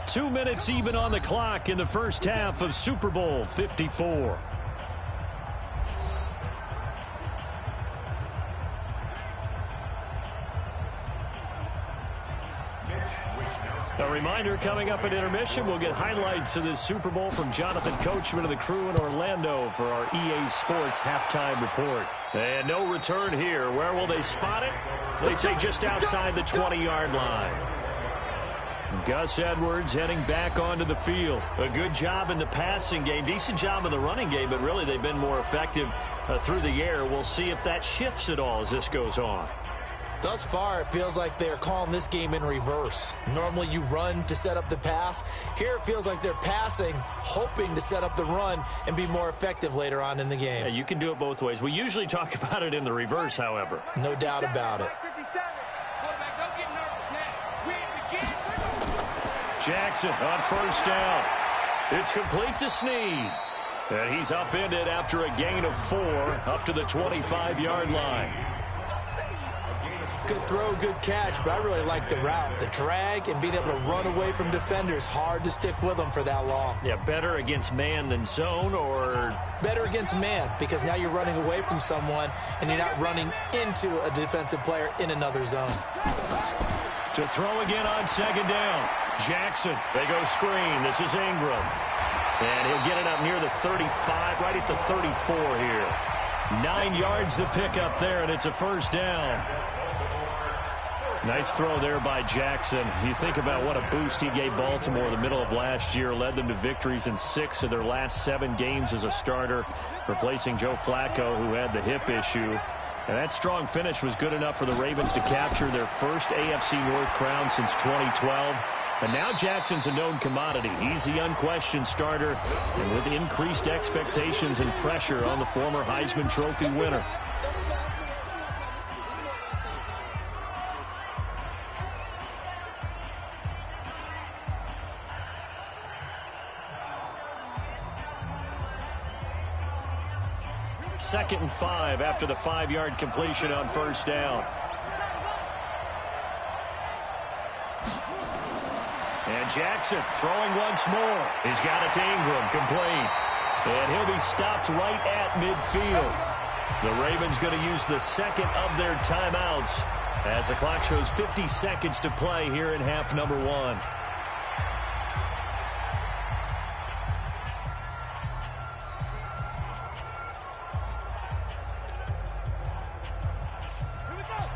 Two minutes even on the clock in the first half of Super Bowl 54. A reminder, coming up at intermission, we'll get highlights of this Super Bowl from Jonathan Coachman and the crew in Orlando for our EA Sports halftime report. And no return here. Where will they spot it? They say just outside the 20-yard line. Gus Edwards heading back onto the field. A good job in the passing game, decent job in the running game, but really they've been more effective through the air. We'll see if that shifts at all as this goes on. Thus far, it feels like they're calling this game in reverse. Normally you run to set up the pass. Here it feels like they're passing, hoping to set up the run and be more effective later on in the game. Yeah, you can do it both ways. We usually talk about it in the reverse, however. No doubt about it. 57. Quarterback, don't get nervous now. We ain't beginning. Jackson on first down. It's complete to Snead. And he's upended after a gain of 4 up to the 25-yard line. Good throw, good catch, but I really like the route. The drag and being able to run away from defenders, hard to stick with them for that long. Yeah, better against man than zone, or? Better against man, because now you're running away from someone and you're not running into a defensive player in another zone. To throw again on 2nd down. Jackson, they go screen. This is Ingram. And he'll get it up near the 35, right at the 34 here. 9 yards to pick up there, and it's a first down. Nice throw there by Jackson. You think about what a boost he gave Baltimore in the middle of last year, led them to victories in 6 of their last 7 games as a starter, replacing Joe Flacco, who had the hip issue. And that strong finish was good enough for the Ravens to capture their first AFC North crown since 2012. And now Jackson's a known commodity. He's the unquestioned starter, and with increased expectations and pressure on the former Heisman Trophy winner. Second and 5 after the 5-yard completion on first down. And Jackson throwing once more. He's got it to Ingram, complete. And he'll be stopped right at midfield. The Ravens going to use the second of their timeouts as the clock shows 50 seconds to play here in half number 1.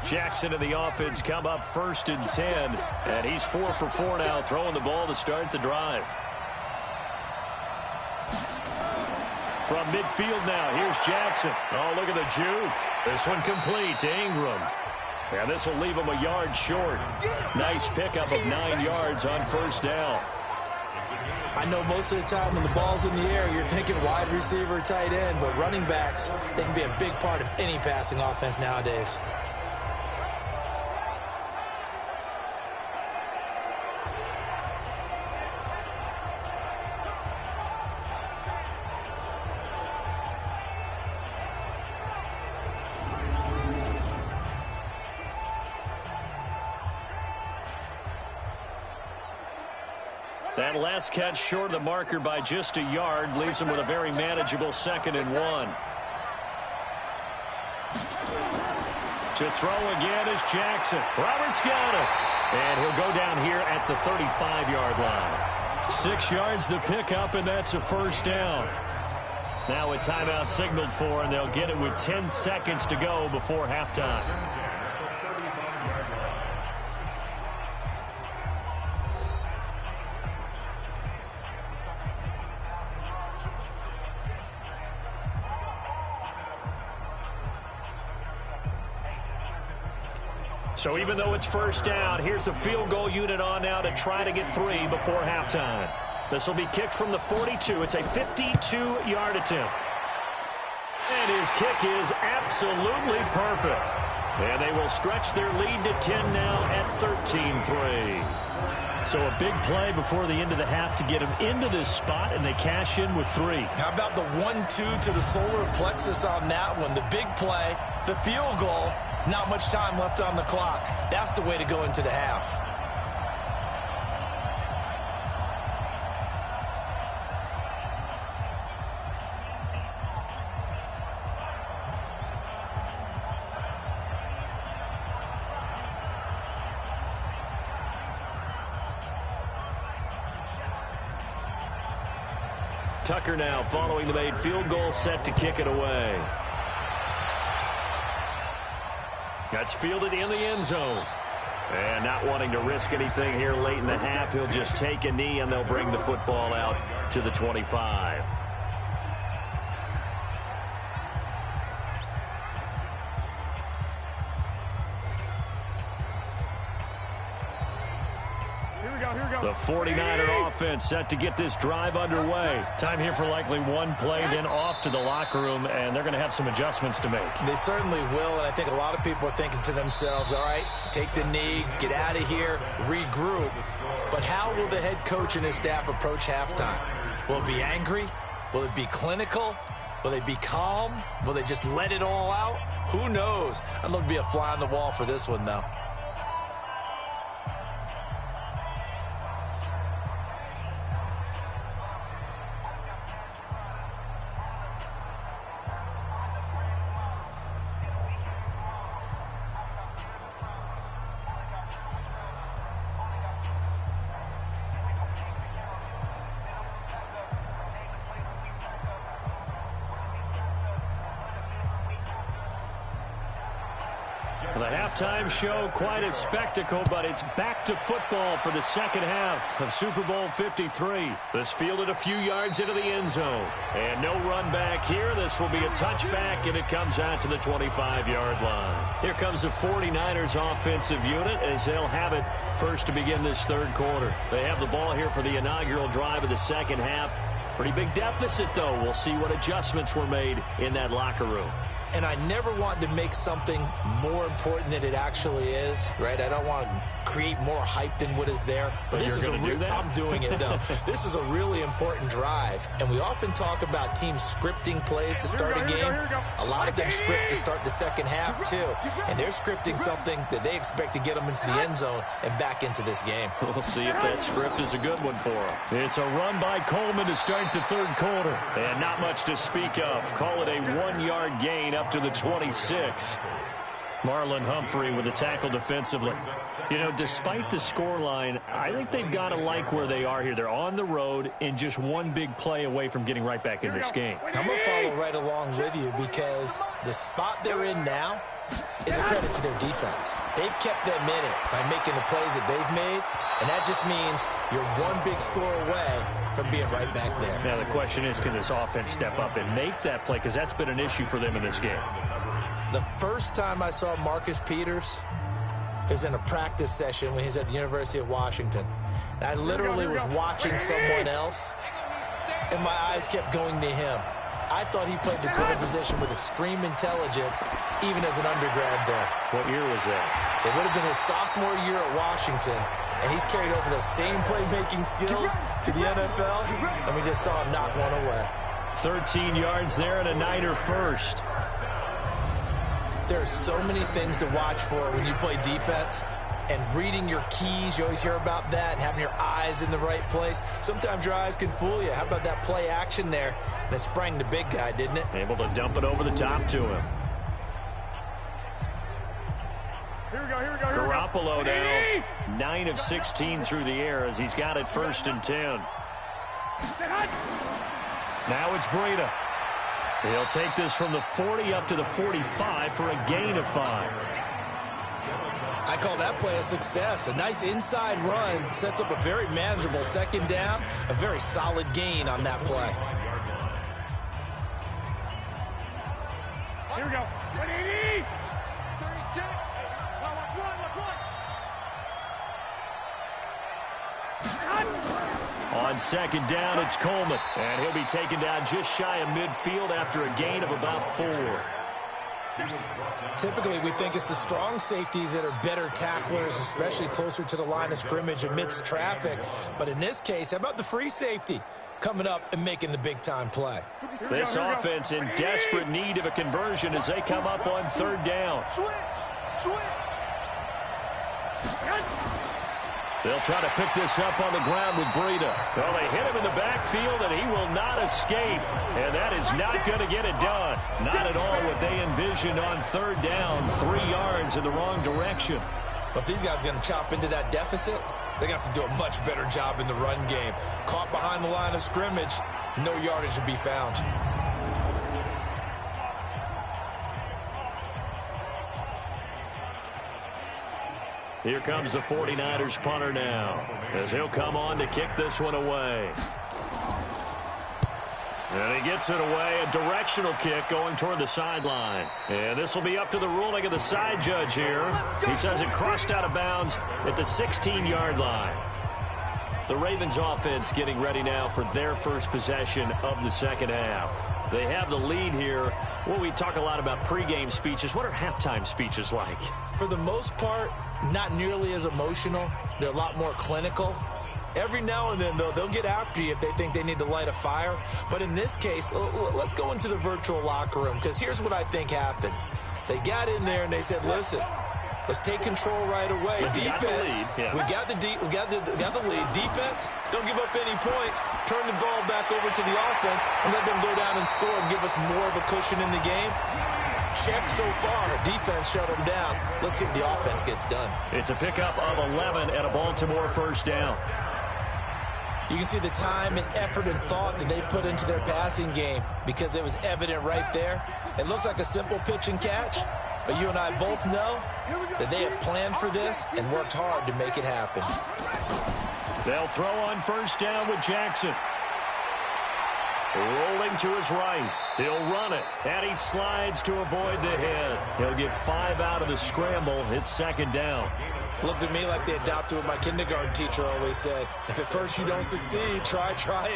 Jackson and the offense come up 1st and 10, and he's 4 for 4 now, throwing the ball to start the drive. From midfield now, here's Jackson. Oh, look at the juke. This one complete to Ingram. And this will leave him a yard short. Nice pickup of 9 yards on 1st down. I know most of the time when the ball's in the air, you're thinking wide receiver, tight end, but running backs, they can be a big part of any passing offense nowadays. That last catch short of the marker by just a yard leaves him with a very manageable 2nd and 1. To throw again is Jackson. Roberts got it. And he'll go down here at the 35-yard line. 6 yards the pickup, and that's a 1st down. Now a timeout signaled for, and they'll get it with 10 seconds to go before halftime. So even though it's 1st down, here's the field goal unit on now to try to get 3 before halftime. This will be kicked from the 42. It's a 52-yard attempt. And his kick is absolutely perfect. And they will stretch their lead to 10 now at 13-3. So a big play before the end of the half to get him into this spot, and they cash in with 3. How about the 1-2 to the solar plexus on that one? The big play, the field goal, not much time left on the clock. That's the way to go into the half. Tucker now following the made field goal, set to kick it away. That's fielded in the end zone. And not wanting to risk anything here late in the half, he'll just take a knee and they'll bring the football out to the 25. The 49er offense set to get this drive underway. Time here for likely one play, then off to the locker room, and they're going to have some adjustments to make. They certainly will, and I think a lot of people are thinking to themselves, all right, take the knee, get out of here, regroup. But how will the head coach and his staff approach halftime? Will it be angry? Will it be clinical? Will they be calm? Will they just let it all out? Who knows? I'd love to be a fly on the wall for this one, though. The halftime show, quite a spectacle, but it's back to football for the second half of Super Bowl 53. This fielded a few yards into the end zone. And no run back here. This will be a touchback, and it comes out to the 25-yard line. Here comes the 49ers offensive unit as they'll have it first to begin this third quarter. They have the ball here for the inaugural drive of the second half. Pretty big deficit, though. We'll see what adjustments were made in that locker room. And I never want to make something more important than it actually is, right? I don't want to create more hype than what is there. But this you're going to do that? I'm doing it, though. This is a really important drive. And we often talk about teams scripting plays to start a game. A lot of them script to start the second half, too. And they're scripting something that they expect to get them into the end zone and back into this game. We'll see if that script is a good one for them. It's a run by Coleman to start the third quarter. And not much to speak of. Call it a 1-yard gain up to the 26. Marlon Humphrey with the tackle defensively. You know, despite the scoreline, I think they've got to like where they are here. They're on the road and just one big play away from getting right back in this game. I'm going to follow right along with you because the spot they're in now, is a credit to their defense. They've kept them in it by making the plays that they've made, and that just means you're one big score away from being right back there. Now the question is, can this offense step up and make that play? Because that's been an issue for them in this game. The first time I saw Marcus Peters was in a practice session when he was at the University of Washington. And I literally was watching someone else, and my eyes kept going to him. I thought he played the quarter position with extreme intelligence, even as an undergrad there. What year was that? It would have been his sophomore year at Washington, and he's carried over those same playmaking skills to the NFL, and we just saw him knock one away. 13 yards there and a Niner first. There are so many things to watch for when you play defense. And reading your keys, you always hear about that, and having your eyes in the right place. Sometimes your eyes can fool you. How about that play action there? And it sprang the big guy, didn't it? Able to dump it over the top to him. Here we go, here we go, here Garoppolo we go. now 9 of 16 through the air as he's got it 1st and 10. Now it's Bleacka. He'll take this from the 40 up to the 45 for a gain of 5. I call that play a success. A nice inside run sets up a very manageable 2nd down. A very solid gain on that play. Here we go. 180. 36. Now watch run. On 2nd down, it's Coleman. And he'll be taken down just shy of midfield after a gain of about 4. Typically, we think it's the strong safeties that are better tacklers, especially closer to the line of scrimmage amidst traffic. But in this case, how about the free safety coming up and making the big-time play? This offense in desperate need of a conversion as they come up on 3rd down. Switch. They'll try to pick this up on the ground with Bleacka. Well, they hit him in the backfield, and he will not escape. And that is not going to get it done. Not at all what they envisioned on 3rd down. 3 yards in the wrong direction. But if these guys are going to chop into that deficit, they got to do a much better job in the run game. Caught behind the line of scrimmage, no yardage to be found. Here comes the 49ers punter now, as he'll come on to kick this one away. And he gets it away, a directional kick going toward the sideline. And this will be up to the ruling of the side judge here. He says it crossed out of bounds at the 16-yard line. The Ravens offense getting ready now for their first possession of the 2nd half. They have the lead here. Well, we talk a lot about pregame speeches. What are halftime speeches like? For the most part, not nearly as emotional. They're a lot more clinical. Every now and then, though, they'll get after you if they think they need to light a fire. But in this case, let's go into the virtual locker room, because here's what I think happened. They got in there and they said, listen, let's take control right away. Defense, we got the lead. Defense, don't give up any points. Turn the ball back over to the offense and let them go down and score and give us more of a cushion in the game. Check so far. Defense shut them down. Let's see if the offense gets done. It's a pickup of 11 and a Baltimore 1st down. You can see the time and effort and thought that they put into their passing game because it was evident right there. It looks like a simple pitch and catch, but you and I both know that they have planned for this and worked hard to make it happen. They'll throw on 1st down with Jackson. Rolling to his right. He'll run it, and he slides to avoid the hit. He'll get 5 out of the scramble. It's 2nd down. Looked at me like they adopted what my kindergarten teacher always said. If at first you don't succeed, try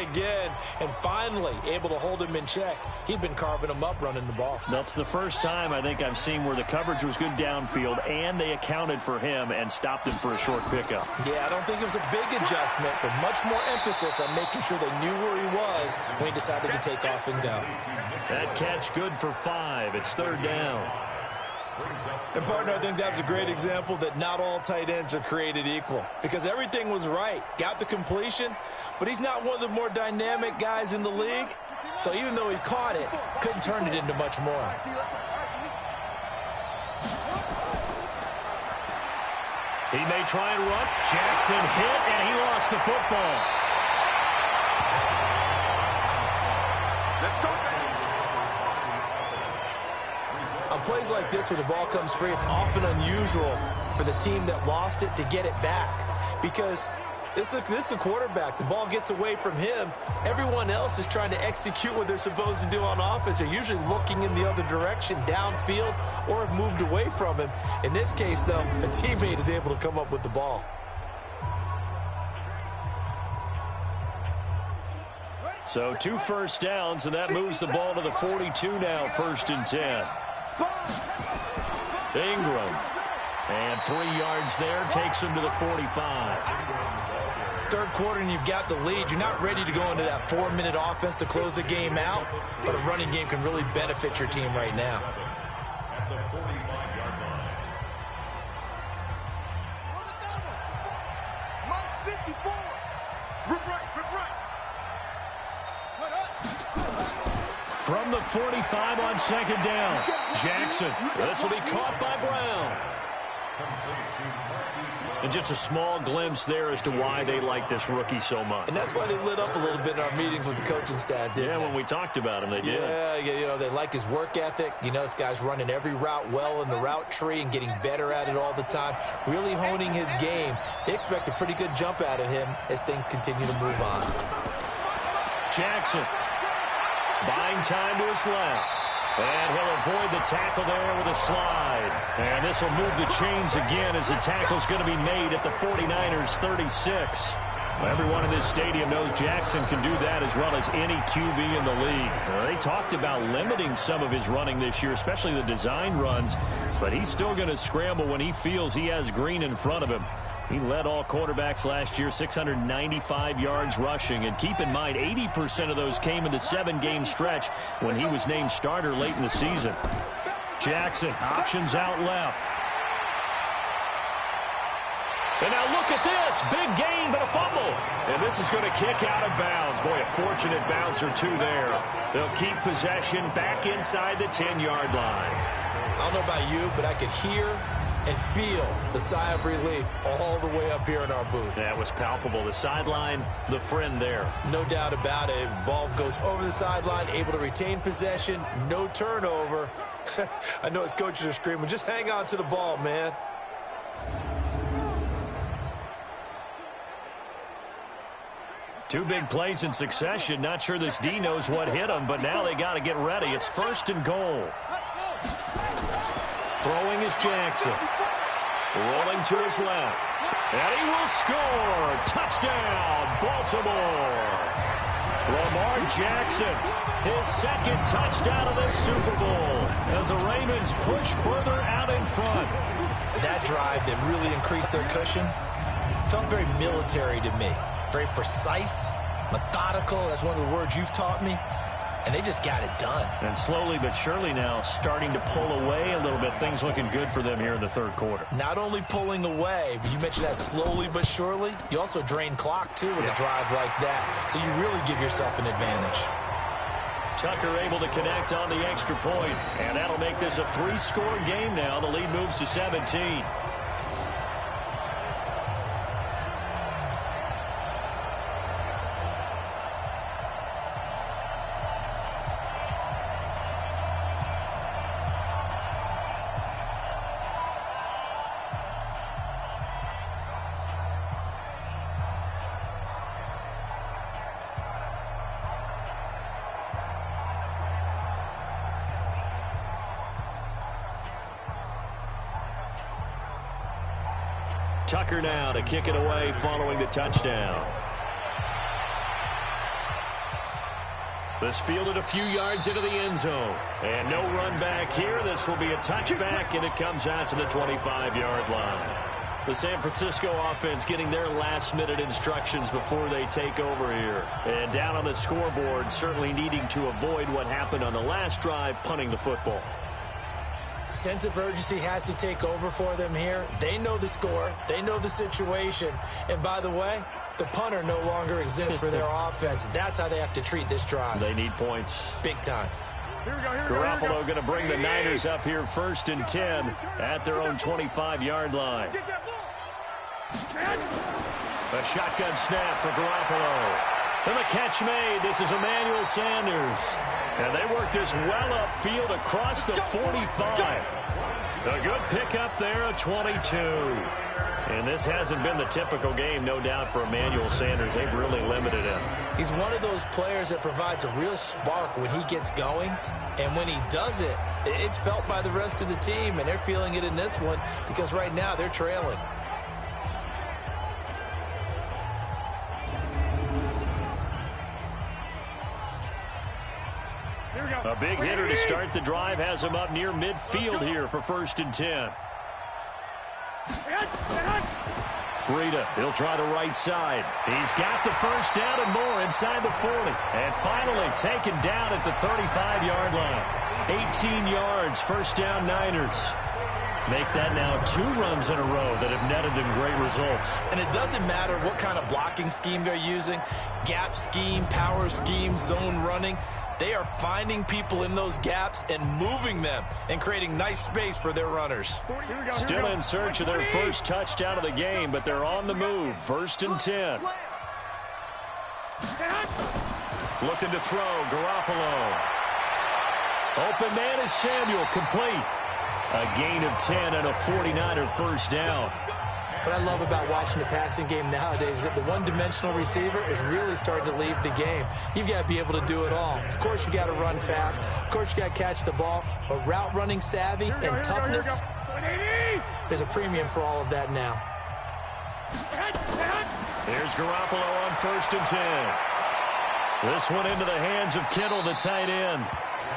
again. And finally, able to hold him in check. He'd been carving him up running the ball. That's the first time I think I've seen where the coverage was good downfield, and they accounted for him and stopped him for a short pickup. Yeah, I don't think it was a big adjustment, but much more emphasis on making sure they knew where he was when he decided to take off and go. That catch good for 5. It's 3rd down. And, partner, I think that's a great example that not all tight ends are created equal because everything was right. Got the completion, but he's not one of the more dynamic guys in the league. So even though he caught it, couldn't turn it into much more. He may try and run. Jackson hit, and he lost the football. On plays like this where the ball comes free, it's often unusual for the team that lost it to get it back. Because this is the quarterback. The ball gets away from him. Everyone else is trying to execute what they're supposed to do on offense. They're usually looking in the other direction, downfield, or have moved away from him. In this case, though, a teammate is able to come up with the ball. So 2 first downs, and that moves the ball to the 42 now, 1st and 10. Ingram. And 3 yards there, takes him to the 45. Third quarter and you've got the lead. You're not ready to go into that 4-minute offense to close the game out, but a running game can really benefit your team right now. From the 45 on 2nd down, Jackson. This will be caught by Brown. And just a small glimpse there as to why they like this rookie so much. And that's why they lit up a little bit in our meetings with the coaching staff, didn't they? When we talked about him, they did. Yeah, you know, they like his work ethic. You know, this guy's running every route well in the route tree and getting better at it all the time, really honing his game. They expect a pretty good jump out of him as things continue to move on. Jackson buying time to his left. And he'll avoid the tackle there with a slide. And this will move the chains again as the tackle's going to be made at the 49ers 36. Everyone in this stadium knows Jackson can do that as well as any QB in the league. They talked about limiting some of his running this year, especially the design runs, but he's still going to scramble when he feels he has green in front of him. He led all quarterbacks last year, 695 yards rushing. And keep in mind, 80% of those came in the 7-game stretch when he was named starter late in the season. Jackson, options out left. And now look at this. Big gain, but a fumble. And this is going to kick out of bounds. Boy, a fortunate bounce or two there. They'll keep possession back inside the 10-yard line. I don't know about you, but I could hear and feel the sigh of relief all the way up here in our booth. That was palpable. The sideline, the friend there. No doubt about it. Ball goes over the sideline, able to retain possession, no turnover. I know his coaches are screaming, just hang on to the ball, man. Two big plays in succession. Not sure this D knows what hit him, but now they got to get ready. It's 1st and goal. Throwing is Jackson. Rolling to his left. And he will score. Touchdown, Baltimore. Lamar Jackson, his 2nd touchdown of the Super Bowl as the Ravens push further out in front. That drive that really increased their cushion felt very military to me. Very precise, methodical. That's one of the words you've taught me. And they just got it done. And slowly but surely now starting to pull away a little bit. Things looking good for them here in the 3rd quarter. Not only pulling away, but you mentioned that slowly but surely. You also drain clock, too, with a drive like that. So you really give yourself an advantage. Tucker able to connect on the extra point. And that'll make this a 3-score game now. The lead moves to 17. Tucker now to kick it away following the touchdown. This fielded a few yards into the end zone. And no run back here. This will be a touchback, and it comes out to the 25-yard line. The San Francisco offense getting their last-minute instructions before they take over here. And down on the scoreboard, certainly needing to avoid what happened on the last drive, punting the football. Sense of urgency has to take over for them here. They know the score. They know the situation. And by the way, the punter no longer exists for their offense. That's how they have to treat this drive. They need points. Big time. Here we go, here we go, Garoppolo going to bring the Niners up here 1st and 10 at their own 25-yard line. Get that ball. A shotgun snap for Garoppolo. And the catch made. This is Emmanuel Sanders. And they work this well upfield across the 45. A good pickup there, a 22. And this hasn't been the typical game, no doubt, for Emmanuel Sanders. They've really limited him. He's one of those players that provides a real spark when he gets going. And when he does it, it's felt by the rest of the team, and they're feeling it in this one because right now they're trailing. A big hitter to start the drive has him up near midfield here for 1st and 10. Bleacka, he'll try the right side. He's got the first down and more inside the 40. And finally taken down at the 35-yard line. 18 yards, first down Niners. Make that now 2 runs in a row that have netted them great results. And it doesn't matter what kind of blocking scheme they're using, gap scheme, power scheme, zone running. They are finding people in those gaps and moving them and creating nice space for their runners. Still in search of their first touchdown of the game, but they're on the move. 1st and 10. Looking to throw, Garoppolo. Open man is Samuel, complete. A gain of 10 and a 49er first down. What I love about watching the passing game nowadays is that the one-dimensional receiver is really starting to leave the game. You've got to be able to do it all. Of course, you got to run fast. Of course, you got to catch the ball. But route running savvy and toughness, there's a premium for all of that now. Here's Garoppolo on 1st and 10. This one into the hands of Kittle, the tight end.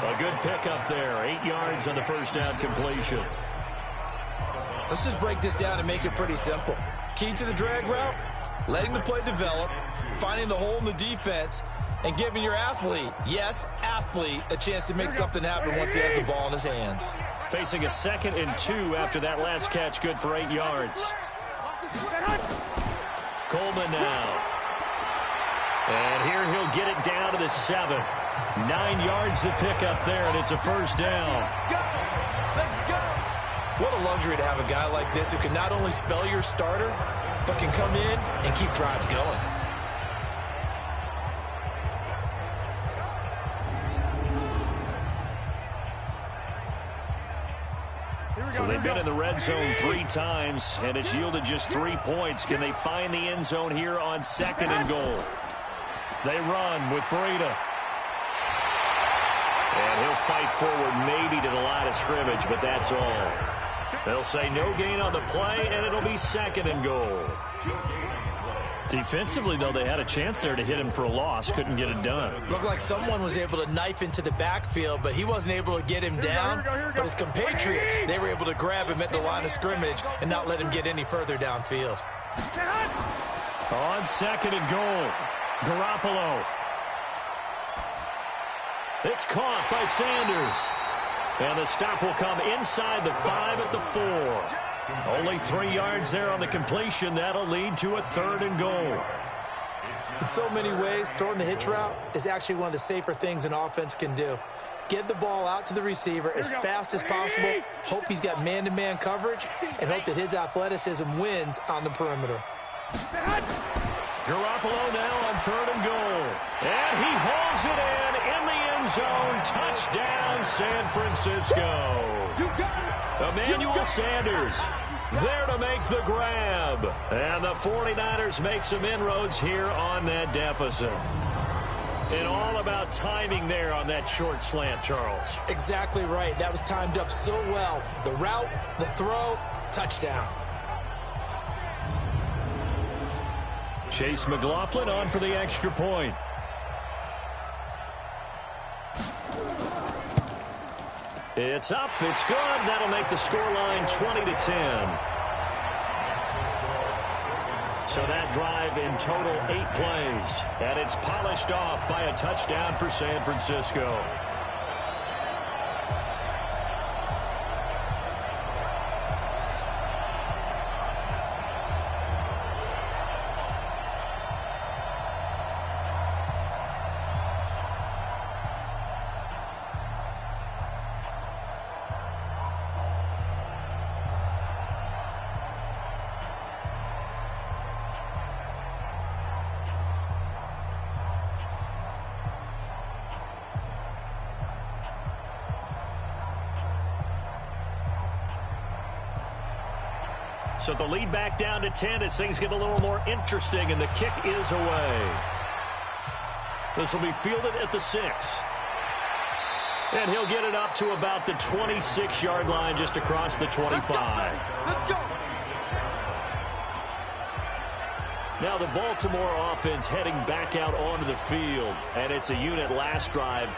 A good pickup there. 8 yards on the first down completion. Let's just break this down and make it pretty simple. Key to the drag route, letting the play develop, finding the hole in the defense, and giving your athlete, yes, athlete, a chance to make something happen once he has the ball in his hands. Facing a 2nd and 2 after that last catch, good for 8 yards. Coleman now. And here he'll get it down to the 7. 9 yards to pick up there, and it's a first down. What a luxury to have a guy like this who can not only spell your starter, but can come in and keep drives going. So they've been in the red zone 3 times, and it's yielded just 3 points. Can they find the end zone here on 2nd and goal? They run with Bleacka. And he'll fight forward maybe to the line of scrimmage, but that's all. They'll say no gain on the play, and it'll be 2nd and goal. Defensively, though, they had a chance there to hit him for a loss. Couldn't get it done. Looked like someone was able to knife into the backfield, but he wasn't able to get him down. But his compatriots, they were able to grab him at the line of scrimmage and not let him get any further downfield. On 2nd and goal, Garoppolo. It's caught by Sanders. And the stop will come inside the 5 at the 4. Only 3 yards there on the completion. That'll lead to a 3rd and goal. In so many ways, throwing the hitch route is actually one of the safer things an offense can do. Get the ball out to the receiver as fast as possible, hope he's got man-to-man coverage, and hope that his athleticism wins on the perimeter. Garoppolo now on 3rd and goal. And he hauls it in the end zone. Touchdown, San Francisco. Emmanuel Sanders there to make the grab. And the 49ers make some inroads here on that deficit. And all about timing there on that short slant, Charles. Exactly right. That was timed up so well. The route, the throw, touchdown. Chase McLaughlin on for the extra point. It's up. It's good. That'll make the scoreline 20-10. So that drive in total 8 plays. And it's polished off by a touchdown for San Francisco. So the lead back down to 10 as things get a little more interesting, and the kick is away. This will be fielded at the 6. And he'll get it up to about the 26-yard line, just across the 25. Let's go. Now the Baltimore offense heading back out onto the field. And it's a unit last drive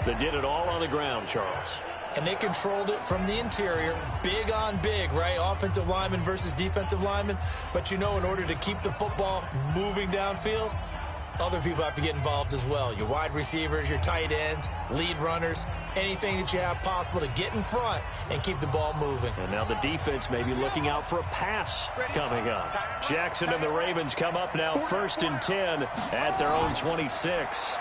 that did it all on the ground, Charles. And they controlled it from the interior. Big on big, right? Offensive lineman versus defensive lineman. But you know, in order to keep the football moving downfield, other people have to get involved as well. Your wide receivers, your tight ends, lead runners, anything that you have possible to get in front and keep the ball moving. And now the defense may be looking out for a pass coming up. Jackson and the Ravens come up now 1st and 10 at their own 26.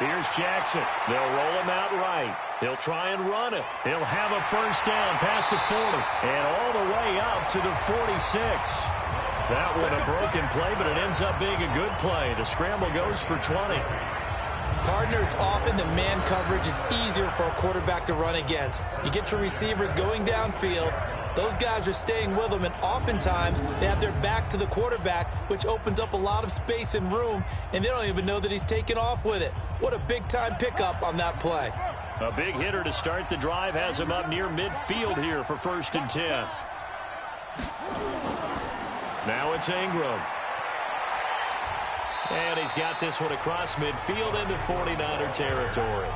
Here's Jackson. They'll roll him out right. He'll try and run it. He'll have a first down past the 40 and all the way up to the 46. That one a broken play, but it ends up being a good play. The scramble goes for 20. Partner, it's often that man coverage is easier for a quarterback to run against. You get your receivers going downfield. Those guys are staying with them, and oftentimes they have their back to the quarterback, which opens up a lot of space and room, and they don't even know that he's taken off with it. What a big-time pickup on that play. A big hitter to start the drive has him up near midfield here for 1st and 10. Now it's Ingram. And he's got this one across midfield into 49er territory.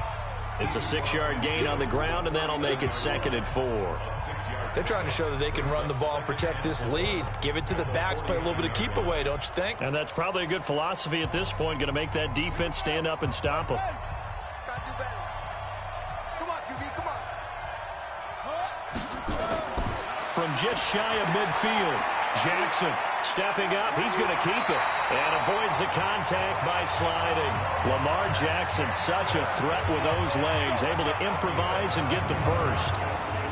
It's a 6-yard gain on the ground, and that'll make it 2nd and 4. They're trying to show that they can run the ball and protect this lead. Give it to the backs, play a little bit of keep away, don't you think? And that's probably a good philosophy at this point, going to make that defense stand up and stop them. Gotta do better. Come on, QB, come on. From just shy of midfield, Jackson stepping up. He's going to keep it and avoids the contact by sliding. Lamar Jackson, such a threat with those legs, able to improvise and get the first.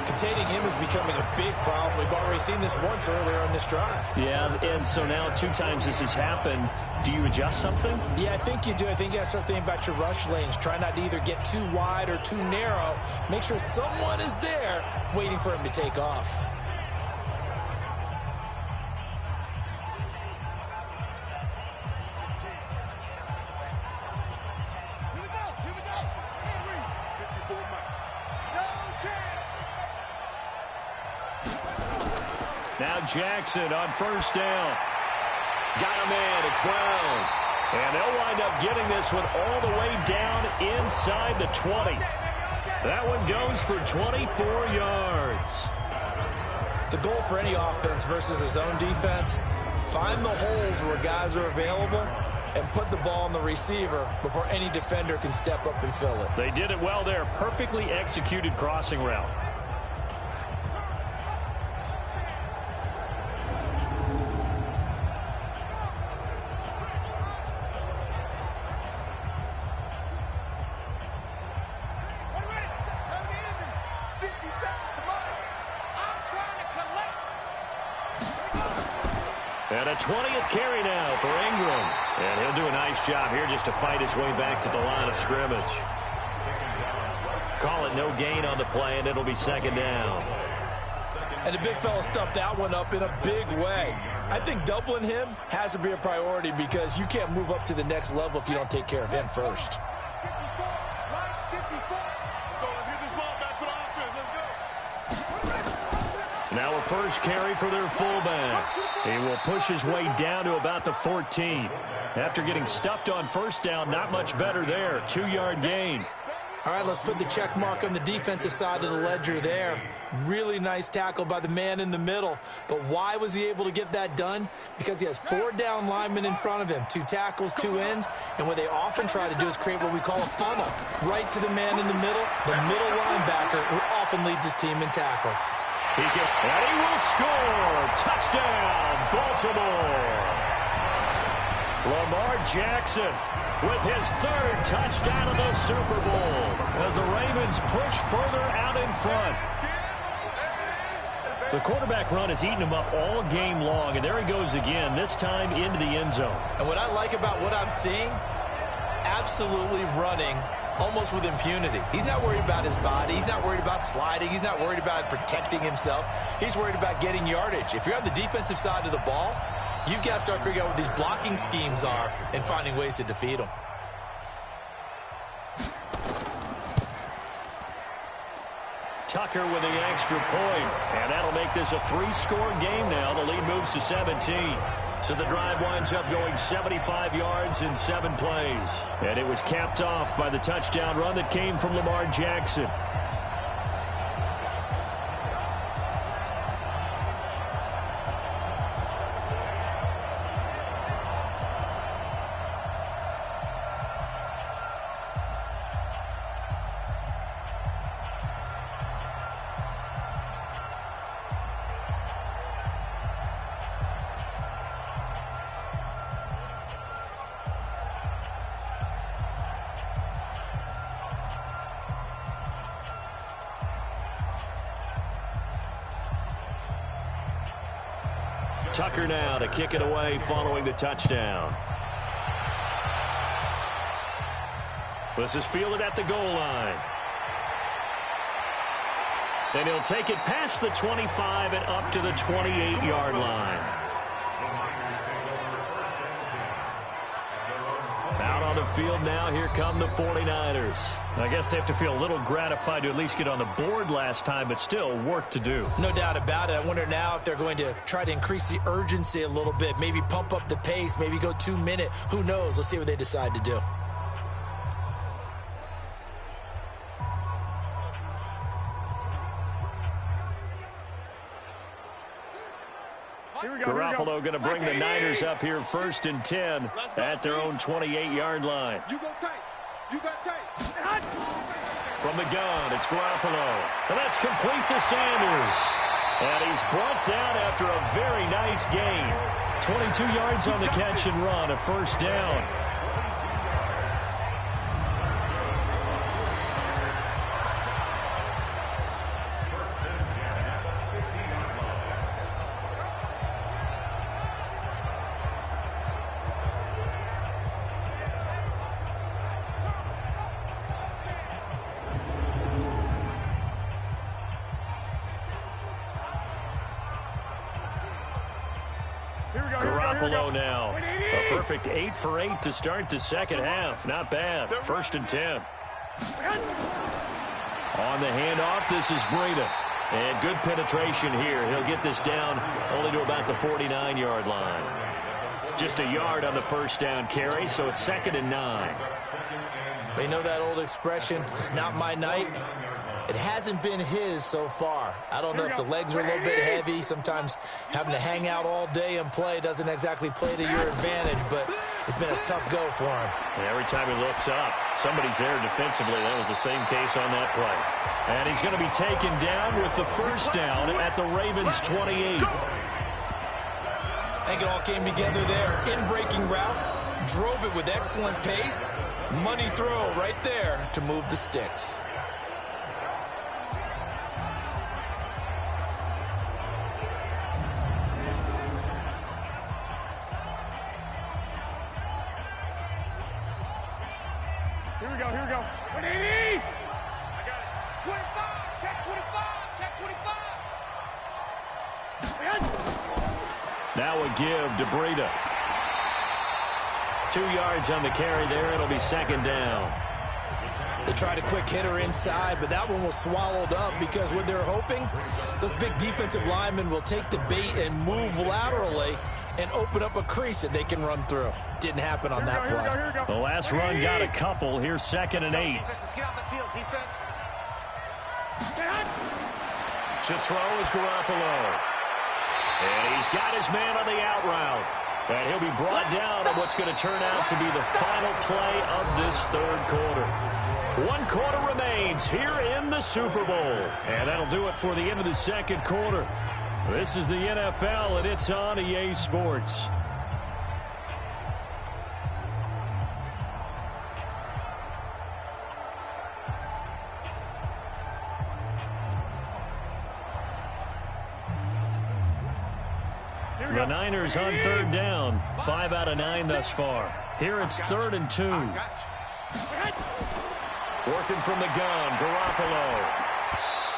Containing him is becoming a big problem. We've already seen this once earlier on this drive. Yeah, and so now 2 times this has happened. Do you adjust something? Yeah, I think you do. I think you got to start thinking about your rush lanes. Try not to either get too wide or too narrow. Make sure someone is there waiting for him to take off. Now Jackson on 1st down. Got him in. It's Brown. And they'll wind up getting this one all the way down inside the 20. That one goes for 24 yards. The goal for any offense versus his own defense, find the holes where guys are available and put the ball on the receiver before any defender can step up and fill it. They did it well there. Perfectly executed crossing route. And a 20th carry now for Ingram. And he'll do a nice job here just to fight his way back to the line of scrimmage. Call it no gain on the play, and it'll be 2nd down. And the big fella stuffed that one up in a big way. I think doubling him has to be a priority because you can't move up to the next level if you don't take care of him first. Now a first carry for their fullback. He will push his way down to about the 14. After getting stuffed on 1st down, not much better there. 2-yard gain. All right, let's put the check mark on the defensive side of the ledger there. Really nice tackle by the man in the middle. But why was he able to get that done? Because he has 4 down linemen in front of him, 2 tackles, 2 ends. And what they often try to do is create what we call a funnel. Right to the man in the middle linebacker, who often leads his team in tackles. And he will score. Touchdown, Baltimore. Lamar Jackson with his 3rd touchdown of the Super Bowl as the Ravens push further out in front. The quarterback run has eaten him up all game long, and there he goes again, this time into the end zone. And what I like about what I'm seeing, absolutely running almost with impunity. He's not worried about his body. He's not worried about sliding. He's not worried about protecting himself. He's worried about getting yardage. If you're on the defensive side of the ball, you've got to start figuring out what these blocking schemes are and finding ways to defeat them. Tucker with the extra point, and that'll make this a 3-score game now. The lead moves to 17. So the drive winds up going 75 yards in 7 plays. And it was capped off by the touchdown run that came from Lamar Jackson. Tucker now to kick it away following the touchdown. This is fielded at the goal line. And he'll take it past the 25 and up to the 28-yard line. Out on the field now, here come the 49ers. I guess they have to feel a little gratified to at least get on the board last time, but still work to do. No doubt about it. I wonder now if they're going to try to increase the urgency a little bit, maybe pump up the pace, maybe go 2-minute. Who knows? Let's see what they decide to do. Garoppolo going to bring the Niners up here 1st and 10 at their own 28-yard line. You go tight. You got tight. From the gun, it's Garoppolo. And that's complete to Sanders. And he's brought down after a very nice gain. 22 yards on the catch and run, a 1st down. Garoppolo now. A perfect 8 for 8 to start the second half. Not bad. 1st and 10. On the handoff, this is Bleacka. And good penetration here. He'll get this down only to about the 49-yard line. Just a yard on the 1st down carry, so it's 2nd and 9. They know that old expression, it's not my night. It hasn't been his so far. I don't know if the legs are a little bit heavy. Sometimes having to hang out all day and play doesn't exactly play to your advantage, but it's been a tough go for him. And every time he looks up, somebody's there defensively. That was the same case on that play. And he's going to be taken down with the 1st down at the Ravens' 28. I think it all came together there. In-breaking route, drove it with excellent pace. Money throw right there to move the sticks. Here we go. 180. I got it. 25. Check 25. Check 25. Now a give to Bleacka. 2 yards on the carry there. It'll be 2nd down. They tried a quick hitter inside, but that one was swallowed up because what they're hoping, those big defensive linemen will take the bait and move laterally and open up a crease that they can run through. Didn't happen on that play. Here we go. The last run got a couple. Here's 2nd and 8. Let's get out the field, defense. To throw is Garoppolo. And he's got his man on the out route. And he'll be brought down on what's going to turn out to be the final play of this 3rd quarter. 1 quarter remains here in the Super Bowl. And that'll do it for the end of the 2nd quarter. This is the NFL, and it's on EA Sports. The Niners on 3rd down. 5 out of 9 thus far. Here it's 3rd and 2. Working from the gun, Garoppolo.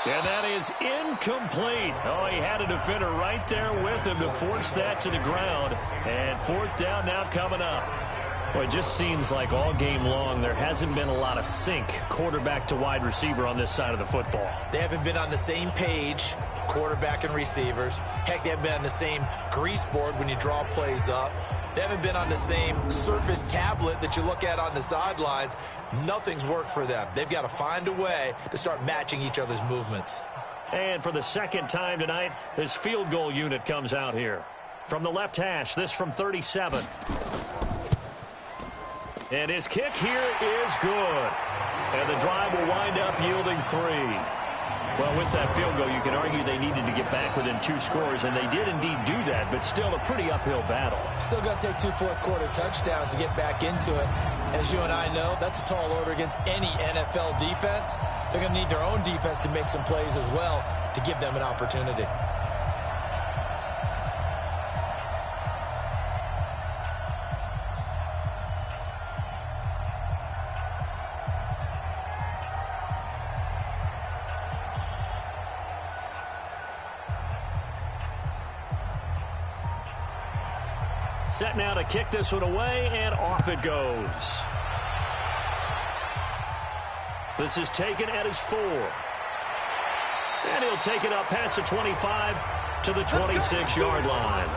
And that is incomplete. Oh, he had a defender right there with him to force that to the ground. And fourth down now coming up. Well, it just seems like all game long there hasn't been a lot of sync quarterback to wide receiver on this side of the football. They haven't been on the same page, quarterback and receivers. Heck, they haven't been on the same grease board when you draw plays up. They haven't been on the same Surface tablet that you look at on the sidelines. Nothing's worked for them. They've got to find a way to start matching each other's movements. And for the second time tonight, his field goal unit comes out here. From the left hash, this from 37. And his kick here is good. And the drive will wind up yielding 3. Well, with that field goal, you can argue they needed to get back within 2 scores, and they did indeed do that, but still a pretty uphill battle. Still going to take 2 fourth-quarter touchdowns to get back into it. As you and I know, that's a tall order against any NFL defense. They're going to need their own defense to make some plays as well to give them an opportunity. Set now to kick this one away, and off it goes. This is taken at his 4. And he'll take it up past the 25 to the 26-yard line.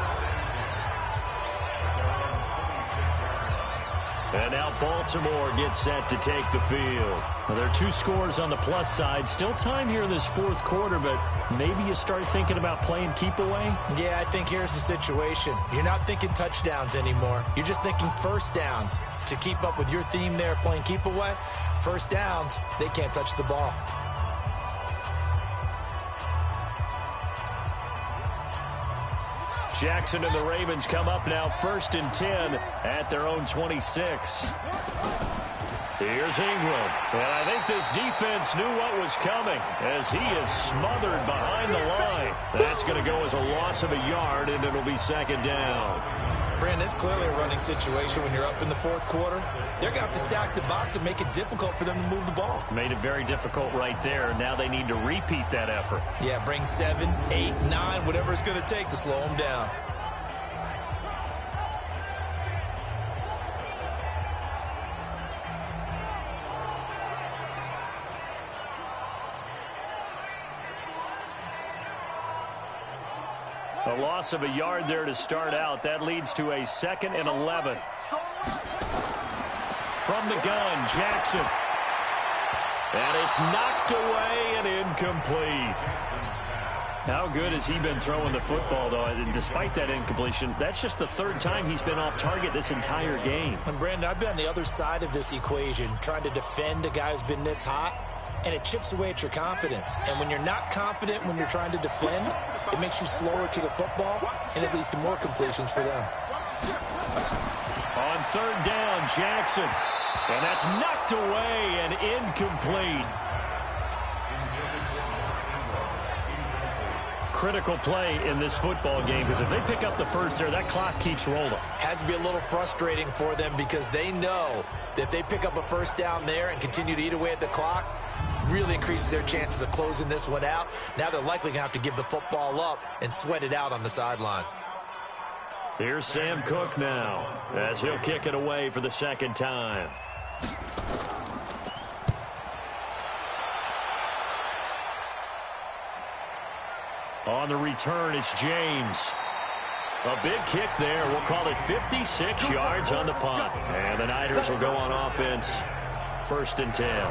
And now Baltimore gets set to take the field. Well, there are 2 scores on the plus side. Still time here in this fourth quarter, but maybe you start thinking about playing keep away? Yeah, I think here's the situation. You're not thinking touchdowns anymore. You're just thinking first downs. To keep up with your theme there, playing keep away, first downs, they can't touch the ball. Jackson and the Ravens come up now 1st and 10 at their own 26. Here's Ingram. And I think this defense knew what was coming as he is smothered behind the line. That's going to go as a loss of a yard, and it'll be 2nd down. Brandon, it's clearly a running situation when you're up in the fourth quarter. They're going to have to stack the box and make it difficult for them to move the ball. Made it very difficult right there. Now they need to repeat that effort. Yeah, bring 7, 8, 9, whatever it's going to take to slow them down. A loss of a yard there to start out. That leads to a 2nd and 11. From the gun, Jackson. And it's knocked away and incomplete. How good has he been throwing the football, though? And despite that incompletion, that's just the 3rd time he's been off target this entire game. And Brandon, I've been on the other side of this equation, trying to defend a guy who's been this hot, and it chips away at your confidence. And when you're not confident when you're trying to defend, it makes you slower to the football, and it leads to more completions for them. On 3rd down, Jackson. And that's knocked away and incomplete. Critical play in this football game, because if they pick up the first there, that clock keeps rolling. Has to be a little frustrating for them because they know that if they pick up a first down there and continue to eat away at the clock, really increases their chances of closing this one out. Now they're likely going to have to give the football up and sweat it out on the sideline. Here's Sam Cook now as he'll kick it away for the 2nd time. On the return, it's James. A big kick there. We'll call it 56 yards on the punt. And the Niners will go on offense. 1st and 10.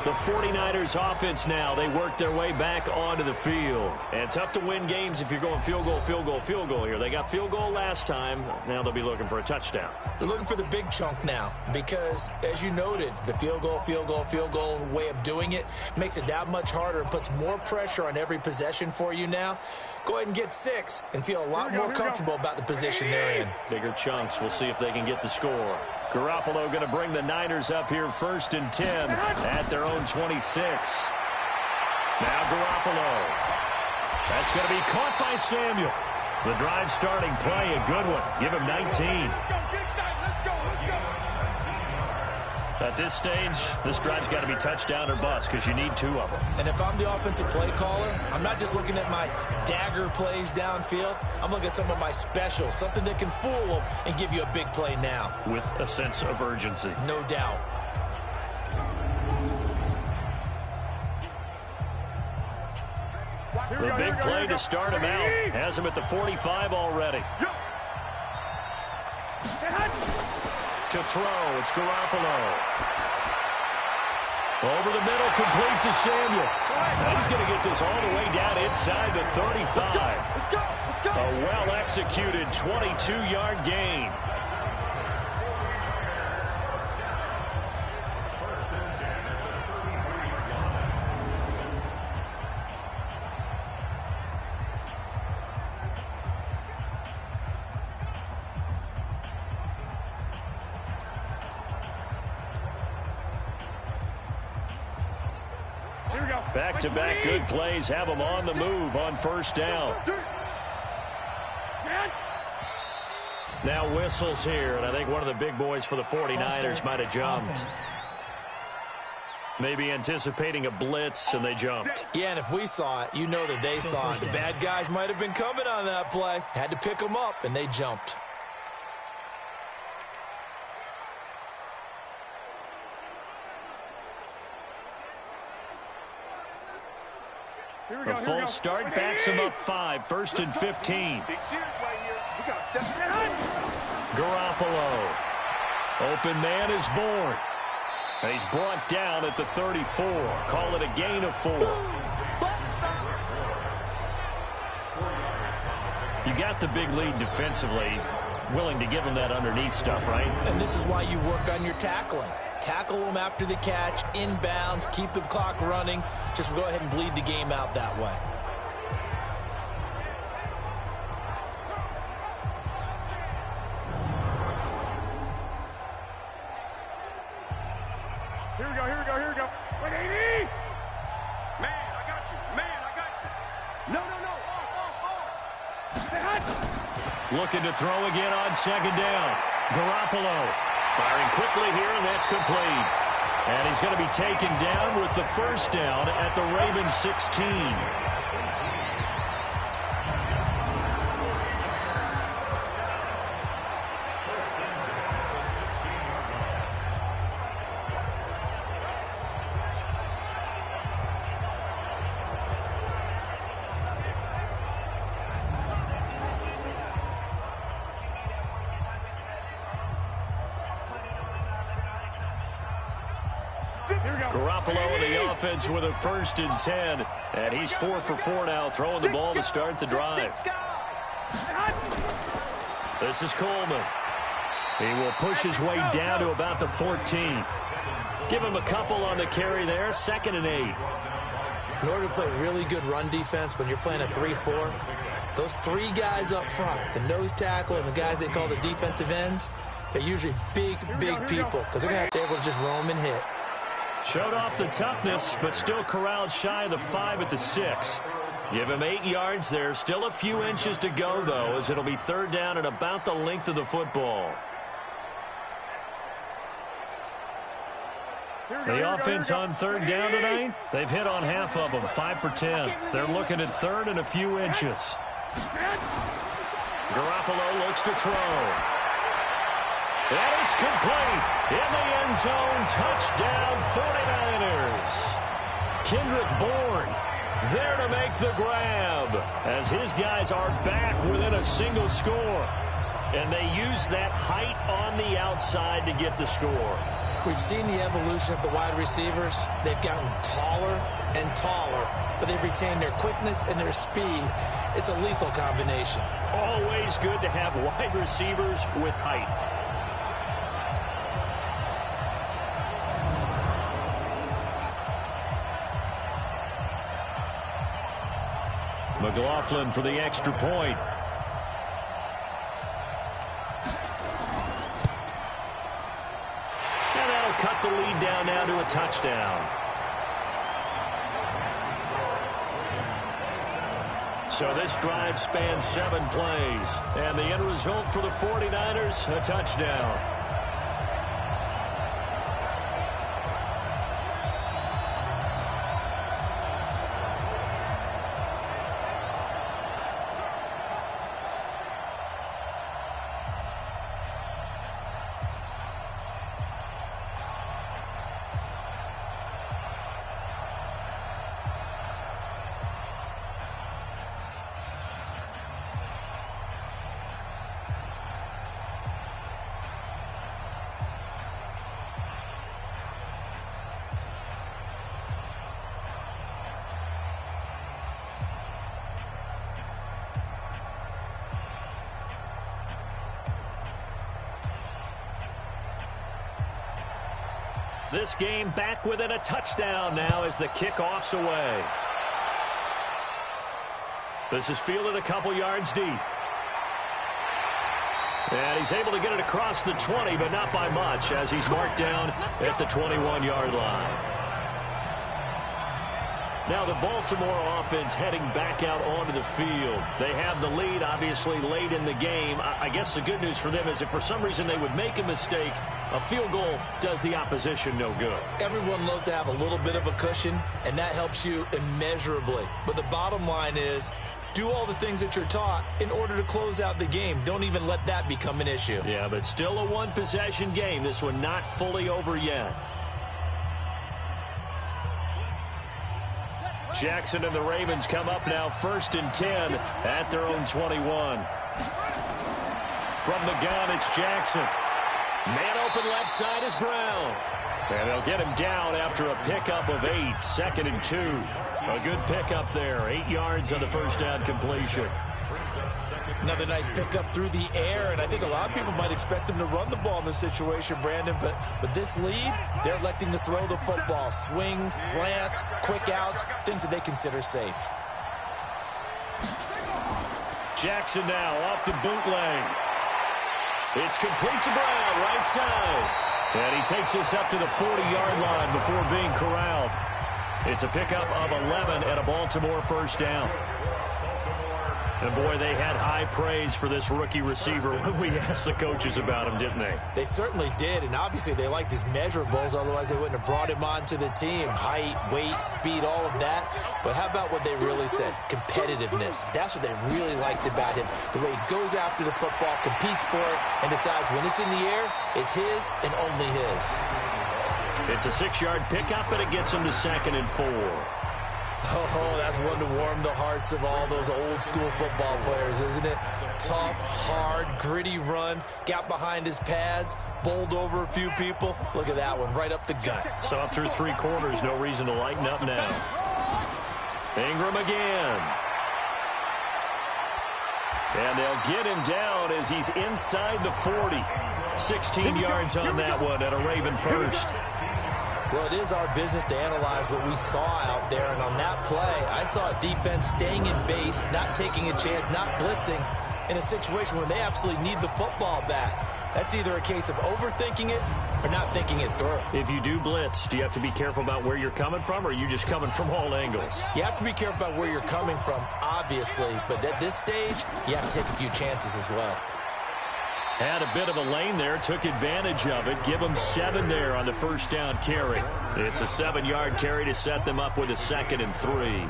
The 49ers offense now. They work their way back onto the field. And tough to win games if you're going field goal, field goal, field goal here. They got field goal last time. Now they'll be looking for a touchdown. They're looking for the big chunk now because, as you noted, the field goal, field goal, field goal way of doing it makes it that much harder and puts more pressure on every possession for you now. Go ahead and get 6 and feel a lot more comfortable about the position they're in. Bigger chunks. We'll see if they can get the score. Garoppolo going to bring the Niners up here 1st and 10 at their own 26. Now Garoppolo. That's going to be caught by Samuel. The drive starting play, a good one. Give him 19. At this stage, this drive's got to be touchdown or bust because you need 2 of them. And if I'm the offensive play caller, I'm not just looking at my dagger plays downfield. I'm looking at some of my specials, something that can fool them and give you a big play now. With a sense of urgency. No doubt. The big play to start him out. Has him at the 45 already. To throw, it's Garoppolo. Over the middle, complete to Samuel. And he's going to get this all the way down inside the 35. A well-executed 22-yard gain. Back-to-back good plays have them on the move on first down. Now whistles here, and I think one of the big boys for the 49ers might have jumped. Maybe anticipating a blitz, and they jumped. Yeah, and if we saw it, you know that they saw it. The bad guys might have been coming on that play. Had to pick them up, and they jumped. A false start backs him up 5, 1st and 15. Garoppolo. Open man is born. He's brought down at the 34. Call it a gain of 4. You got the big lead defensively. Willing to give him that underneath stuff, right? And this is why you work on your tackling. Tackle them after the catch, inbounds, keep the clock running. Just go ahead and bleed the game out that way. Here we go, here we go, here we go. Wait, 80! Man, I got you. Man, I got you. No, no, no. Off. Looking to throw again on 2nd down. Garoppolo. Firing quickly here, and that's complete. And he's going to be taken down with the 1st down at the Ravens 16. Garoppolo in the offense with a 1st and 10. And he's 4 for 4 now, throwing the ball to start the drive. This is Coleman. He will push his way down to about the 14. Give him a couple on the carry there, 2nd and 8. In order to play really good run defense when you're playing a 3-4, those 3 guys up front, the nose tackle and the guys they call the defensive ends, they're usually big people because they're going to have to be able to just roam and hit. Showed off the toughness, but still corralled shy of the 5 at the 6. Give him 8 yards there. Still a few inches to go, though, as it'll be 3rd down and about the length of the football. The offense on 3rd down tonight, they've hit on half of them, 5 for 10. They're looking at 3rd and a few inches. Garoppolo looks to throw. And it's complete. In the end zone, touchdown 49ers. Kendrick Bourne there to make the grab as his guys are back within a single score. And they use that height on the outside to get the score. We've seen the evolution of the wide receivers. They've gotten taller and taller, but they've retained their quickness and their speed. It's a lethal combination. Always good to have wide receivers with height. McLaughlin for the extra point. And that'll cut the lead down now to a touchdown. So this drive spans 7 plays. And the end result for the 49ers, a touchdown. This game back within a touchdown now as the kickoff's away. This is fielded a couple yards deep. And he's able to get it across the 20, but not by much, as he's marked down at the 21-yard line. Now the Baltimore offense heading back out onto the field. They have the lead, obviously, late in the game. I guess the good news for them is if for some reason they would make a mistake, a field goal does the opposition no good. Everyone loves to have a little bit of a cushion, and that helps you immeasurably. But the bottom line is, do all the things that you're taught in order to close out the game. Don't even let that become an issue. Yeah, but still a one-possession game. This one not fully over yet. Jackson and the Ravens come up now 1st and 10 at their own 21. From the gun, it's Jackson. Man open left side is Brown. And they'll get him down after a pickup of 8, 2nd and 2. A good pickup there, 8 yards on the first down completion. Another nice pickup through the air, and I think a lot of people might expect them to run the ball in this situation, Brandon, but with this lead, they're electing to throw the football. Swings, slants, quick outs, things that they consider safe. Jackson now off the bootleg. It's complete to Brown, right side. And he takes this up to the 40-yard line before being corralled. It's a pickup of 11 and a Baltimore first down. And, boy, they had high praise for this rookie receiver when we asked the coaches about him, didn't they? They certainly did, and obviously they liked his measurables. Otherwise, they wouldn't have brought him onto the team. Height, weight, speed, all of that. But how about what they really said? Competitiveness. That's what they really liked about him. The way he goes after the football, competes for it, and decides when it's in the air, it's his and only his. It's a 6-yard pickup, and it gets him to 2nd and 4. Oh, that's one to warm the hearts of all those old-school football players, isn't it? Tough, hard, gritty run, got behind his pads, bowled over a few people. Look at that one, right up the gut. So up through 3 quarters, no reason to lighten up now. Ingram again. And they'll get him down as he's inside the 40. 16 yards on that one and a Raven first. Well, it is our business to analyze what we saw out there, and on that play, I saw a defense staying in base, not taking a chance, not blitzing, in a situation where they absolutely need the football back. That's either a case of overthinking it or not thinking it through. If you do blitz, do you have to be careful about where you're coming from, or are you just coming from all angles? You have to be careful about where you're coming from, obviously, but at this stage, you have to take a few chances as well. Had a bit of a lane there, took advantage of it. Give them 7 there on the first down carry. It's a 7-yard carry to set them up with a 2nd and 3.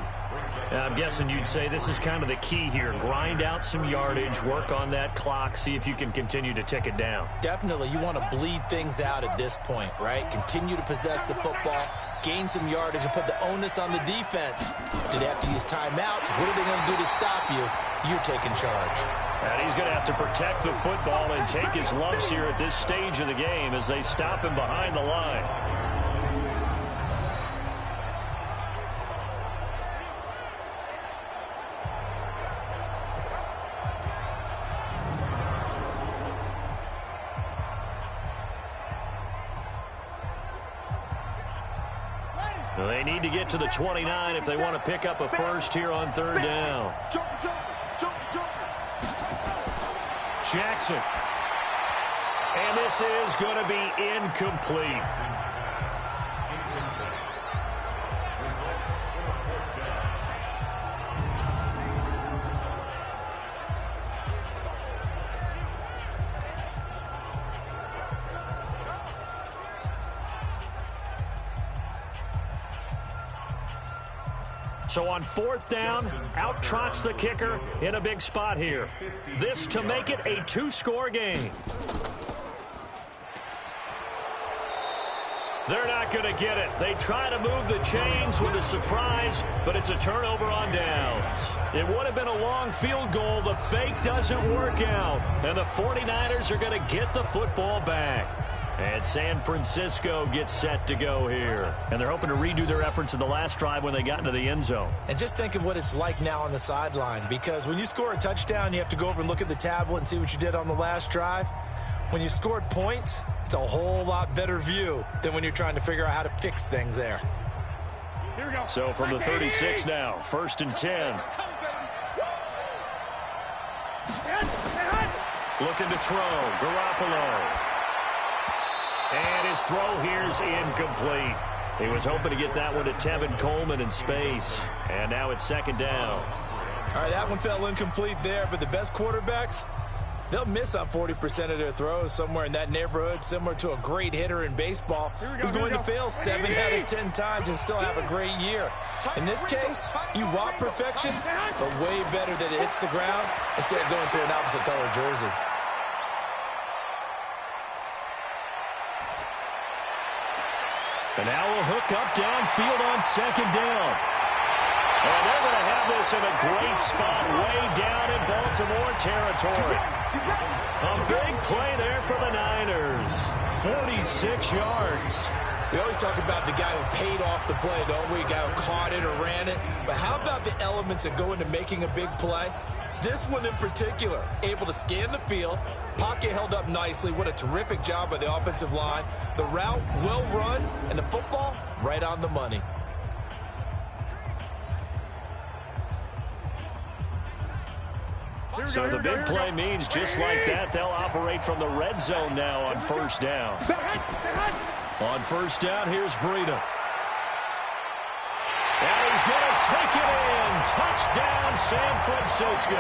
I'm guessing you'd say this is kind of the key here. Grind out some yardage, work on that clock, see if you can continue to tick it down. Definitely. You want to bleed things out at this point, right? Continue to possess the football, gain some yardage, and put the onus on the defense. Do they have to use timeouts? What are they going to do to stop you? You're taking charge. And he's going to have to protect the football and take his lumps here at this stage of the game as they stop him behind the line. Well, they need to get to the 29 if they want to pick up a first here on 3rd down. Jackson. And this is going to be incomplete. So on 4th down, out trots the kicker in a big spot here. This to make it a 2-score game. They're not going to get it. They try to move the chains with a surprise, but it's a turnover on downs. It would have been a long field goal. The fake doesn't work out, and the 49ers are going to get the football back. And San Francisco gets set to go here. And they're hoping to redo their efforts in the last drive when they got into the end zone. And just think of what it's like now on the sideline, because when you score a touchdown, you have to go over and look at the tablet and see what you did on the last drive. When you scored points, it's a whole lot better view than when you're trying to figure out how to fix things there. Here we go. So from the 36 now, 1st and 10. Looking to throw, Garoppolo. And his throw here's incomplete. He was hoping to get that one to Tevin Coleman in space. And now it's 2nd down. All right, that one fell incomplete there, but the best quarterbacks, they'll miss on 40% of their throws, somewhere in that neighborhood, similar to a great hitter in baseball who's going to fail 7 out of 10 times and still have a great year. In this case, you want perfection, but way better that it hits the ground instead of going to an opposite color jersey. And now we'll hook up downfield on 2nd down. And they're going to have this in a great spot way down in Baltimore territory. A big play there for the Niners. 46 yards. We always talk about the guy who paid off the play, don't we? The guy who caught it or ran it. But how about the elements that go into making a big play? This one in particular, able to scan the field, pocket held up nicely. What a terrific job by the offensive line. The route well run, and the football right on the money. So the big play means just like that, they'll operate from the red zone now on 1st down. On 1st down, here's Bleacka. And he's going to take it in. Touchdown, San Francisco.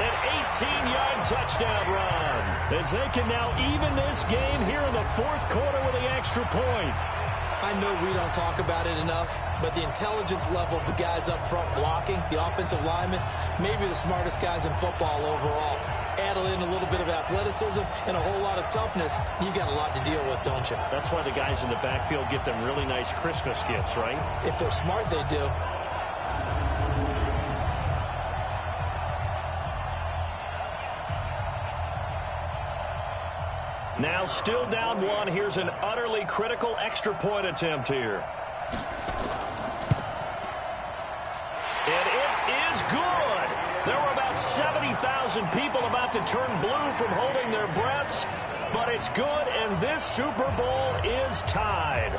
An 18-yard touchdown run. As they can now even this game here in the 4th quarter with the extra point. I know we don't talk about it enough, but the intelligence level of the guys up front blocking, the offensive linemen, maybe the smartest guys in football overall. Add in a little bit of athleticism and a whole lot of toughness, you've got a lot to deal with, don't you? That's why the guys in the backfield get them really nice Christmas gifts, right? If they're smart, they do. Now still down 1. Here's an utterly critical extra point attempt here. And it is good. There were about 70,000 people about to turn blue from holding their breaths, but it's good, and this Super Bowl is tied.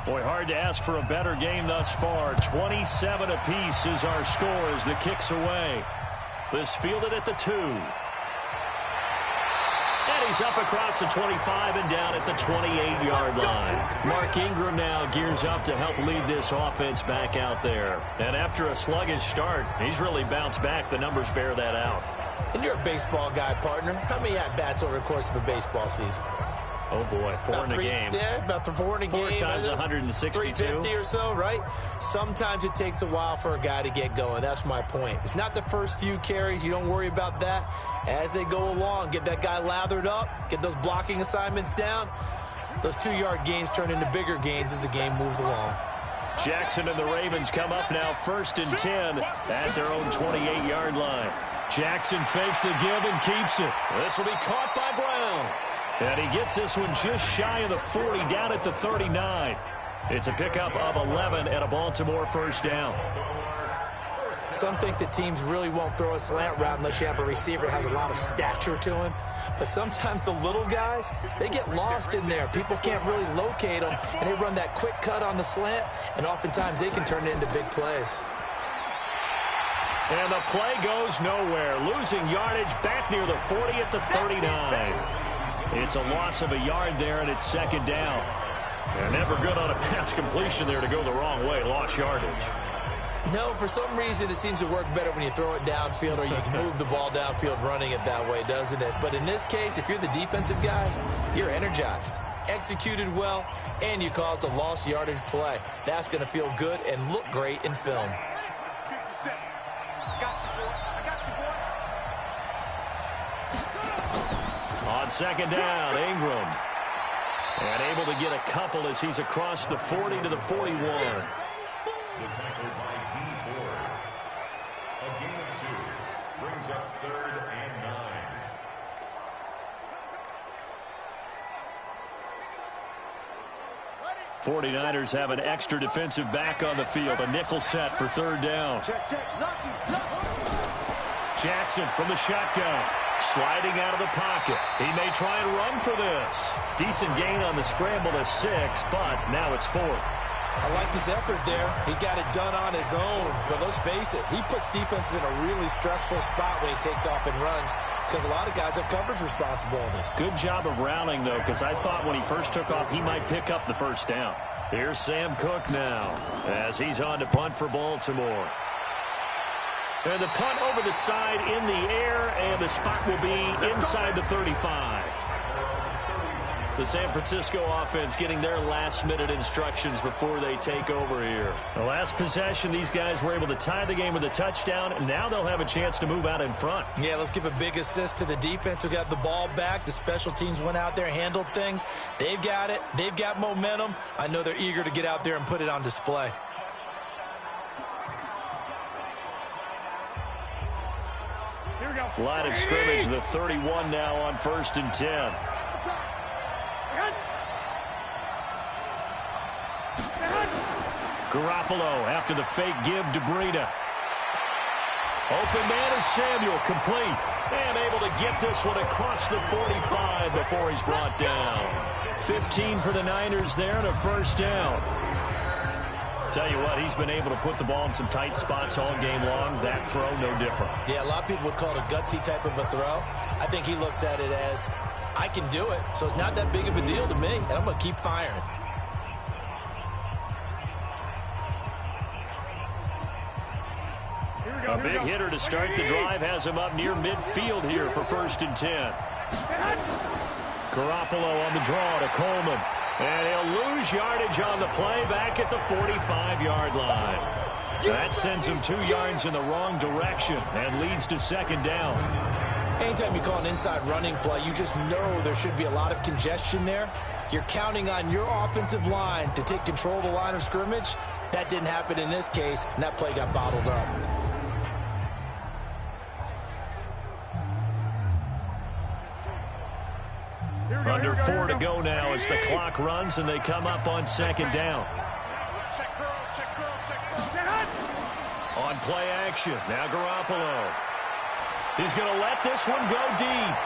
Boy, hard to ask for a better game thus far. 27 apiece is our score as the kick's away. This fielded at the 2. And he's up across the 25 and down at the 28-yard line. Mark Ingram now gears up to help lead this offense back out there. And after a sluggish start, he's really bounced back. The numbers bear that out. And you're a baseball guy, partner. How many at-bats over the course of a baseball season? Oh, boy, 4 in a game. Yeah, about 4 in a game. 4 times 162. 350 or so, right? Sometimes it takes a while for a guy to get going. That's my point. It's not the first few carries. You don't worry about that. As they go along, get that guy lathered up, get those blocking assignments down. Those 2-yard gains turn into bigger gains as the game moves along. Jackson and the Ravens come up now 1st and 10 at their own 28-yard line. Jackson fakes the give and keeps it. This will be caught by Brown. And he gets this one just shy of the 40, down at the 39. It's a pickup of 11 and a Baltimore 1st down. Some think that teams really won't throw a slant route unless you have a receiver that has a lot of stature to him. But sometimes the little guys, they get lost in there. People can't really locate them, and they run that quick cut on the slant, and oftentimes they can turn it into big plays. And the play goes nowhere. Losing yardage back near the 40 at the 39. It's a loss of a yard there, and it's 2nd down. And never good on a pass completion there to go the wrong way. Lost yardage. No, for some reason it seems to work better when you throw it downfield or you can move the ball downfield running it that way, doesn't it? But in this case, if you're the defensive guys, you're energized, executed well, and you caused a lost yardage play. That's going to feel good and look great in film. Got you, boy. I got you, boy. second down, Ingram. And able to get a couple as he's across the 40 to the 41. The tackle by D4. A gain of 2 brings up 3rd and 9. 49ers have an extra defensive back on the field. A nickel set for 3rd down. Jackson from the shotgun. Sliding out of the pocket. He may try and run for this. Decent gain on the scramble to 6, but now it's 4th. I like his effort there. He got it done on his own. But let's face it, he puts defenses in a really stressful spot when he takes off and runs because a lot of guys have coverage responsibilities. Good job of rallying, though, because I thought when he first took off, he might pick up the 1st down. Here's Sam Cook now as he's on to punt for Baltimore. And the punt over the side in the air, and the spot will be inside the 35. The San Francisco offense getting their last-minute instructions before they take over here. The last possession, these guys were able to tie the game with a touchdown, and now they'll have a chance to move out in front. Yeah, let's give a big assist to the defense who got the ball back. The special teams went out there and handled things. They've got it. They've got momentum. I know they're eager to get out there and put it on display. Line of scrimmage, the 31 now on 1st and 10. Garoppolo after the fake give to Bleacka. Open man is Samuel, complete. And able to get this one across the 45 before he's brought down. 15 for the Niners there and a 1st down. Tell you what, he's been able to put the ball in some tight spots all game long. That throw, no different. Yeah, a lot of people would call it a gutsy type of a throw. I think he looks at it as, I can do it, so it's not that big of a deal to me, and I'm going to keep firing. A big hitter to start the drive has him up near midfield here for 1st and 10. Garoppolo on the draw to Coleman. And he'll lose yardage on the play back at the 45-yard line. That sends him 2 yards in the wrong direction and leads to 2nd down. Anytime you call an inside running play, you just know there should be a lot of congestion there. You're counting on your offensive line to take control of the line of scrimmage. That didn't happen in this case, and that play got bottled up. Under 4 to go now as the clock runs and they come up on 2nd down. On play action, now Garoppolo. He's going to let this one go deep.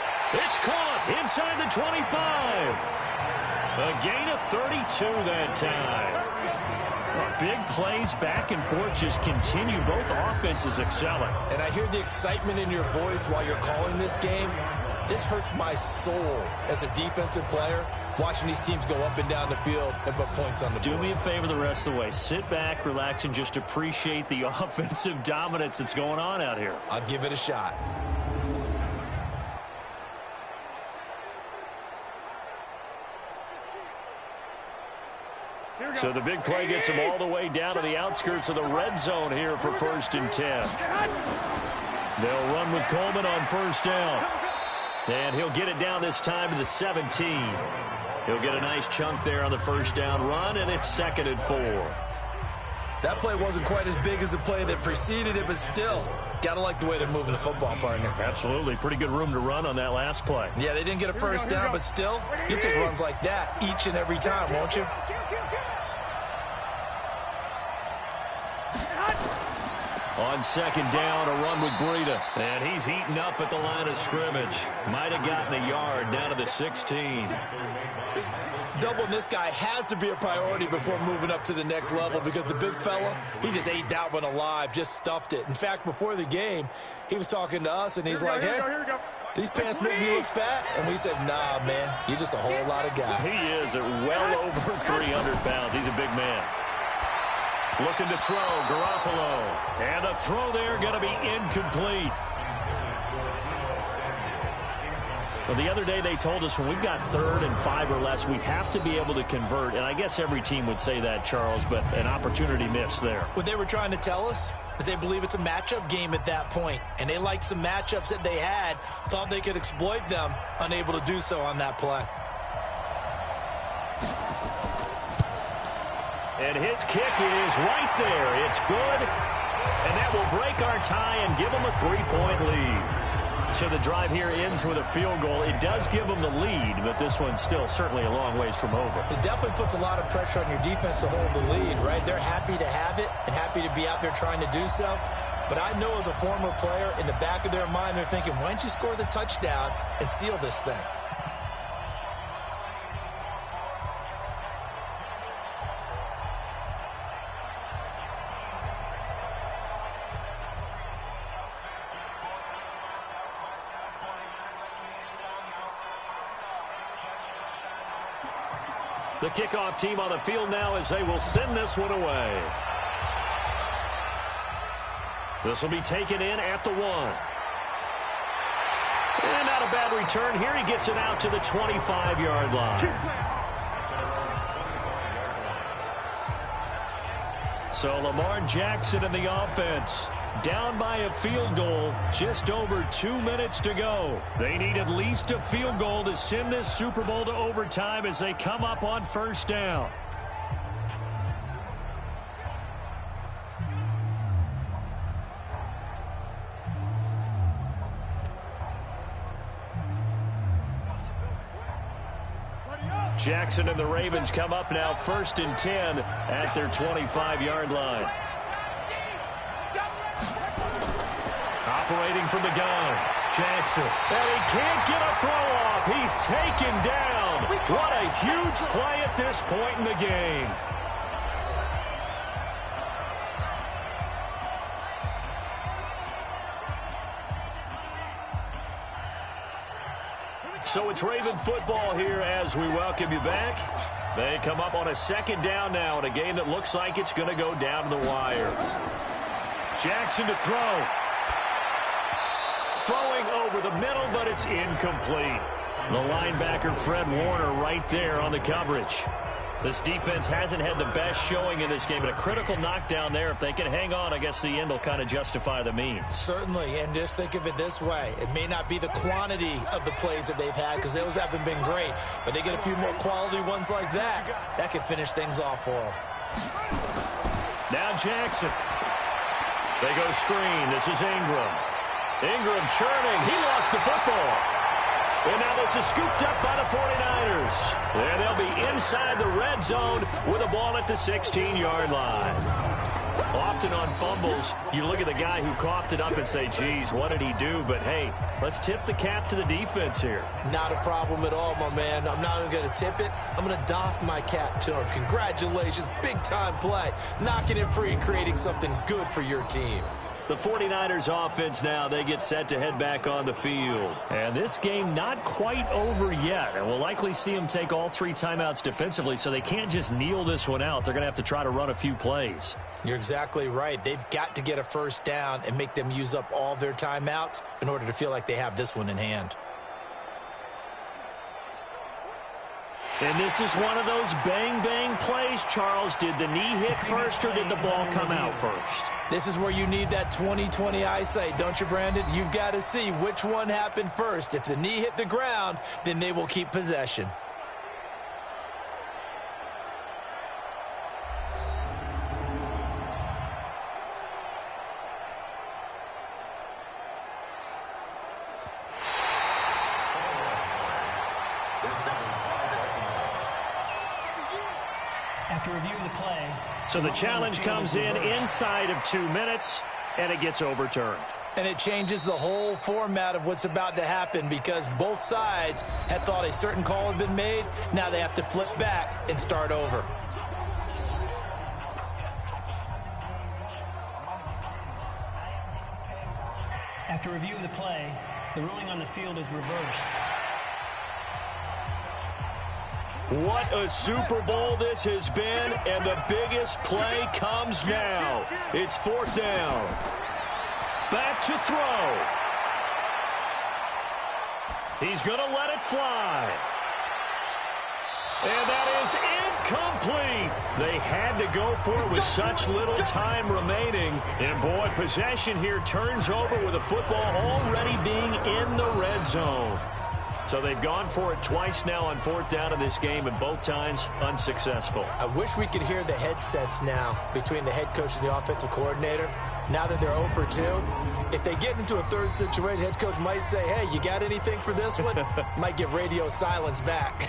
It's caught inside the 25. A gain of 32 that time. Big plays back and forth just continue. Both offenses excelling. And I hear the excitement in your voice while you're calling this game. This hurts my soul as a defensive player, watching these teams go up and down the field and put points on the board. Do me a favor the rest of the way. Sit back, relax, and just appreciate the offensive dominance that's going on out here. I'll give it a shot. So the big play gets him all the way down to the outskirts of the red zone here for 1st and 10. They'll run with Coleman on 1st down. And he'll get it down this time to the 17. He'll get a nice chunk there on the 1st down run, and it's 2nd and 4. That play wasn't quite as big as the play that preceded it, but still, gotta like the way they're moving the football, partner. Absolutely. Pretty good room to run on that last play. Yeah, they didn't get a 1st down, but still, you take runs like that each and every time, won't you? On 2nd down, a run with Bleacka. And he's eaten up at the line of scrimmage. Might have gotten a yard down to the 16. Doubling this guy has to be a priority before moving up to the next level because the big fella, he just ate that one alive, just stuffed it. In fact, before the game, he was talking to us, and he's like, hey, these pants make me look fat. And we said, nah, man, you're just a whole lot of guy. He is at well over 300 pounds. He's a big man. Looking to throw, Garoppolo. And the throw there going to be incomplete. Well, the other day they told us when we've got 3rd and 5 or less, we have to be able to convert. And I guess every team would say that, Charles, but an opportunity missed there. What they were trying to tell us, Because they believe it's a matchup game at that point. And they liked some matchups that they had, thought they could exploit them, unable to do so on that play. And his kick is right there. It's good. And that will break our tie and give them a 3-point lead. So the drive here ends with a field goal. It does give them the lead, but this one's still certainly a long ways from over. It definitely puts a lot of pressure on your defense to hold the lead, right? They're happy to have it and happy to be out there trying to do so. But I know as a former player, in the back of their mind, they're thinking, why don't you score the touchdown and seal this thing? The kickoff team on the field now as they will send this one away. This will be taken in at the 1. And not a bad return here. He gets it out to the 25-yard line. So Lamar Jackson in the offense, down by a field goal, just over 2 minutes to go. They need at least a field goal to send this Super Bowl to overtime as they come up on first down. Jackson and the Ravens come up now 1st and 10 at their 25-yard line. Operating from the gun, Jackson. And he can't get a throw off. He's taken down. What a huge play at this point in the game. So it's Raven football here as we welcome you back. They come up on a 2nd down now in a game that looks like it's going to go down to the wire. Jackson to throw. Throwing over the middle, but it's incomplete. The linebacker, Fred Warner, right there on the coverage. This defense hasn't had the best showing in this game, but a critical knockdown there. If they can hang on, I guess the end will kind of justify the means. Certainly, and just think of it this way. It may not be the quantity of the plays that they've had because those haven't been great, but they get a few more quality ones like that. That can finish things off for them. Now Jackson. They go screen. This is Ingram. Ingram churning. He lost the football. And now this is scooped up by the 49ers. And they'll be inside the red zone with a ball at the 16-yard line. Often on fumbles, you look at the guy who coughed it up and say, geez, what did he do? But, hey, let's tip the cap to the defense here. Not a problem at all, my man. I'm not even going to tip it. I'm going to doff my cap to him. Congratulations. Big-time play. Knocking it free and creating something good for your team. The 49ers offense now, they get set to head back on the field. And this game not quite over yet. And we'll likely see them take all 3 timeouts defensively, so they can't just kneel this one out. They're going to have to try to run a few plays. You're exactly right. They've got to get a first down and make them use up all their timeouts in order to feel like they have this one in hand. And this is one of those bang-bang plays, Charles. Did the knee hit first or did the ball come out first? This is where you need that 20/20 eyesight, don't you, Brandon? You've got to see which one happened first. If the knee hit the ground, then they will keep possession. After review of the play, so the challenge comes in inside of 2 minutes, and it gets overturned. And it changes the whole format of what's about to happen because both sides had thought a certain call had been made. Now they have to flip back and start over. After review of the play, the ruling on the field is reversed. What a Super Bowl this has been, and the biggest play comes now. It's 4th down. Back to throw. He's going to let it fly. And that is complete. They had to go for it with such little time remaining. And, boy, possession here turns over with the football already being in the red zone. So they've gone for it twice now on fourth down in this game, and both times unsuccessful. I wish we could hear the headsets now between the head coach and the offensive coordinator. Now that they're 0 for 2, if they get into a third situation, head coach might say, hey, you got anything for this one? Might get radio silence back.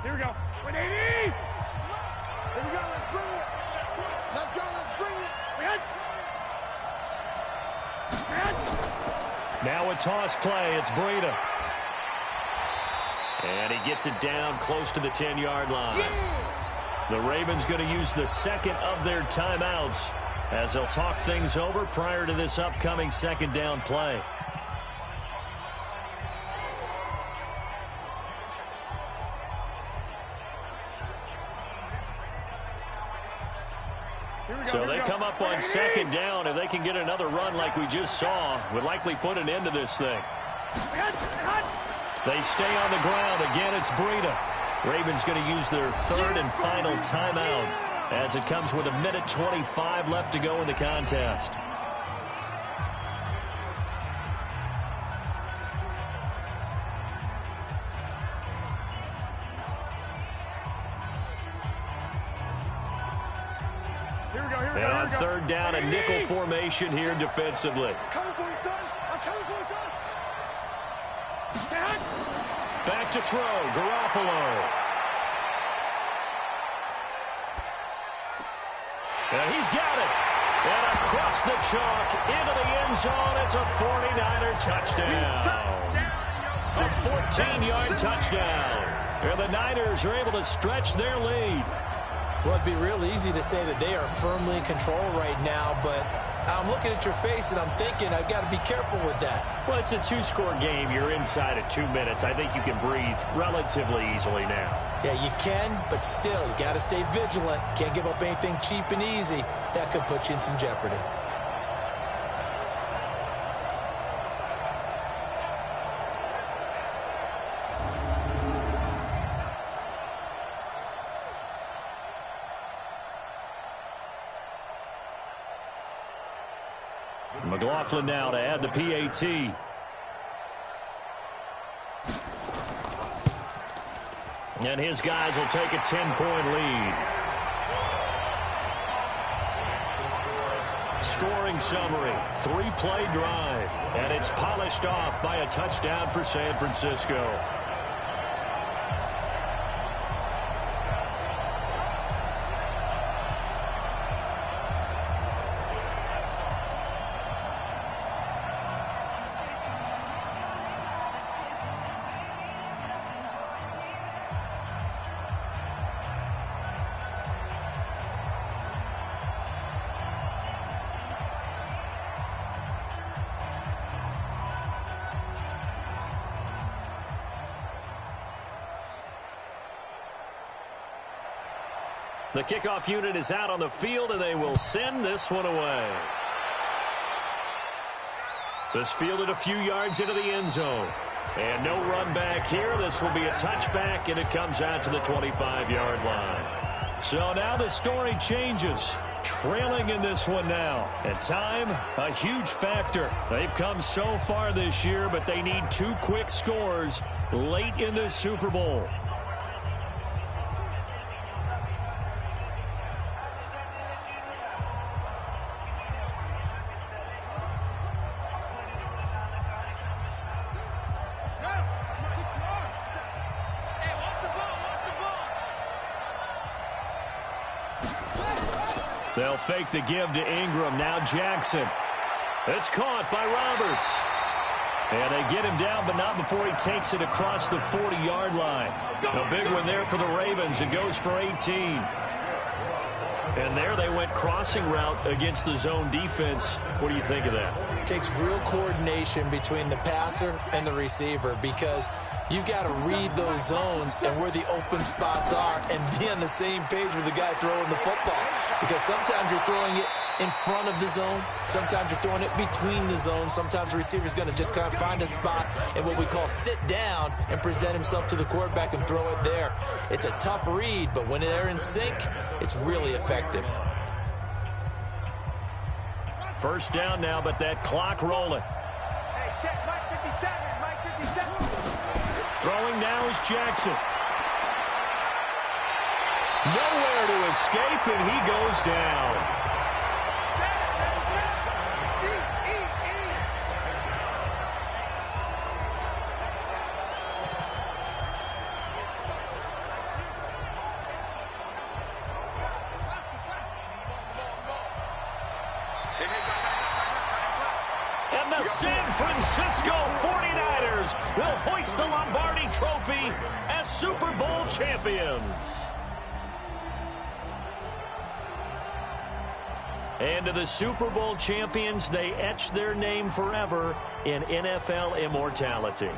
Here we go. 180! Here we go. Let's bring it. Let's go. Let's bring it. Now a toss play. It's Bleacka. And he gets it down close to the 10-yard line. Yeah. The Ravens going to use the second of their timeouts as they'll talk things over prior to this upcoming second down play. So they come up on second down. If they can get another run like we just saw, would likely put an end to this thing. They stay on the ground. Again, it's Bleacka. Ravens going to use their third and final timeout as it comes with 1:25 left to go in the contest. And on third down, a nickel formation here defensively. I'm coming for you, son. I'm coming for you, son. Back to throw, Garoppolo. And he's got it. And across the chalk, into the end zone, it's a 49er touchdown. A 14-yard touchdown. And the Niners are able to stretch their lead. Well, it'd be real easy to say that they are firmly in control right now, but I'm looking at your face and I'm thinking I've got to be careful with that. Well, it's a two-score game. You're inside of 2 minutes. I think you can breathe relatively easily now. Yeah, you can, but still, you got to stay vigilant. Can't give up anything cheap and easy. That could put you in some jeopardy. McLaughlin now to add the PAT. And his guys will take a 10-point lead. Scoring summary, 3-play drive, and it's polished off by a touchdown for San Francisco. The kickoff unit is out on the field, and they will send this one away. This fielded a few yards into the end zone. And no run back here. This will be a touchback, and it comes out to the 25-yard line. So now the story changes. Trailing in this one now. And time, a huge factor. They've come so far this year, but they need 2 quick scores late in this Super Bowl. They'll fake the give to Ingram. Now Jackson. It's caught by Roberts. And they get him down, but not before he takes it across the 40-yard line. A big one there for the Ravens. It goes for 18. And there they went crossing route against the zone defense. What do you think of that? It takes real coordination between the passer and the receiver, because You've got to read those zones and where the open spots are and be on the same page with the guy throwing the football. Because sometimes you're throwing it in front of the zone. Sometimes you're throwing it between the zones. Sometimes the receiver's going to just kind of find a spot and what we call sit down and present himself to the quarterback and throw it there. It's a tough read, but when they're in sync, it's really effective. First down now, but that clock rolling. Hey, check Mike 57. Mike 57. Throwing now is Jackson. Nowhere to escape, and he goes down. And the San Francisco 49ers will hoist the Lombardi Trophy as Super Bowl champions. And to the Super Bowl champions, they etch their name forever in NFL immortality.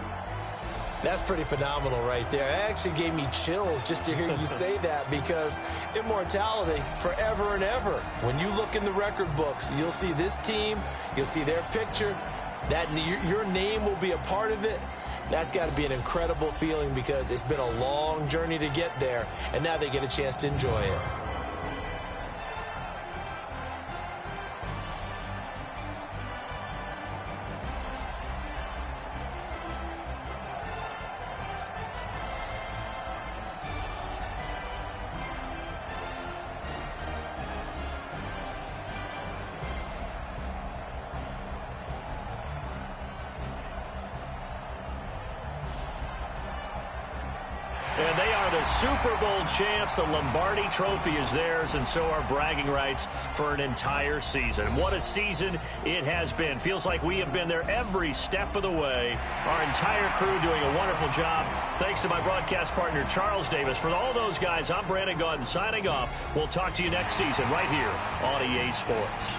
That's pretty phenomenal right there. It actually gave me chills just to hear you say that, because immortality forever and ever. When you look in the record books, you'll see this team, you'll see their picture, that your name will be a part of it. That's got to be an incredible feeling, because it's been a long journey to get there, and now they get a chance to enjoy it. And they are the Super Bowl champs. The Lombardi Trophy is theirs, and so are bragging rights for an entire season. What a season it has been. Feels like we have been there every step of the way. Our entire crew doing a wonderful job. Thanks to my broadcast partner, Charles Davis. For all those guys, I'm Brandon Gaudin signing off. We'll talk to you next season right here on EA Sports.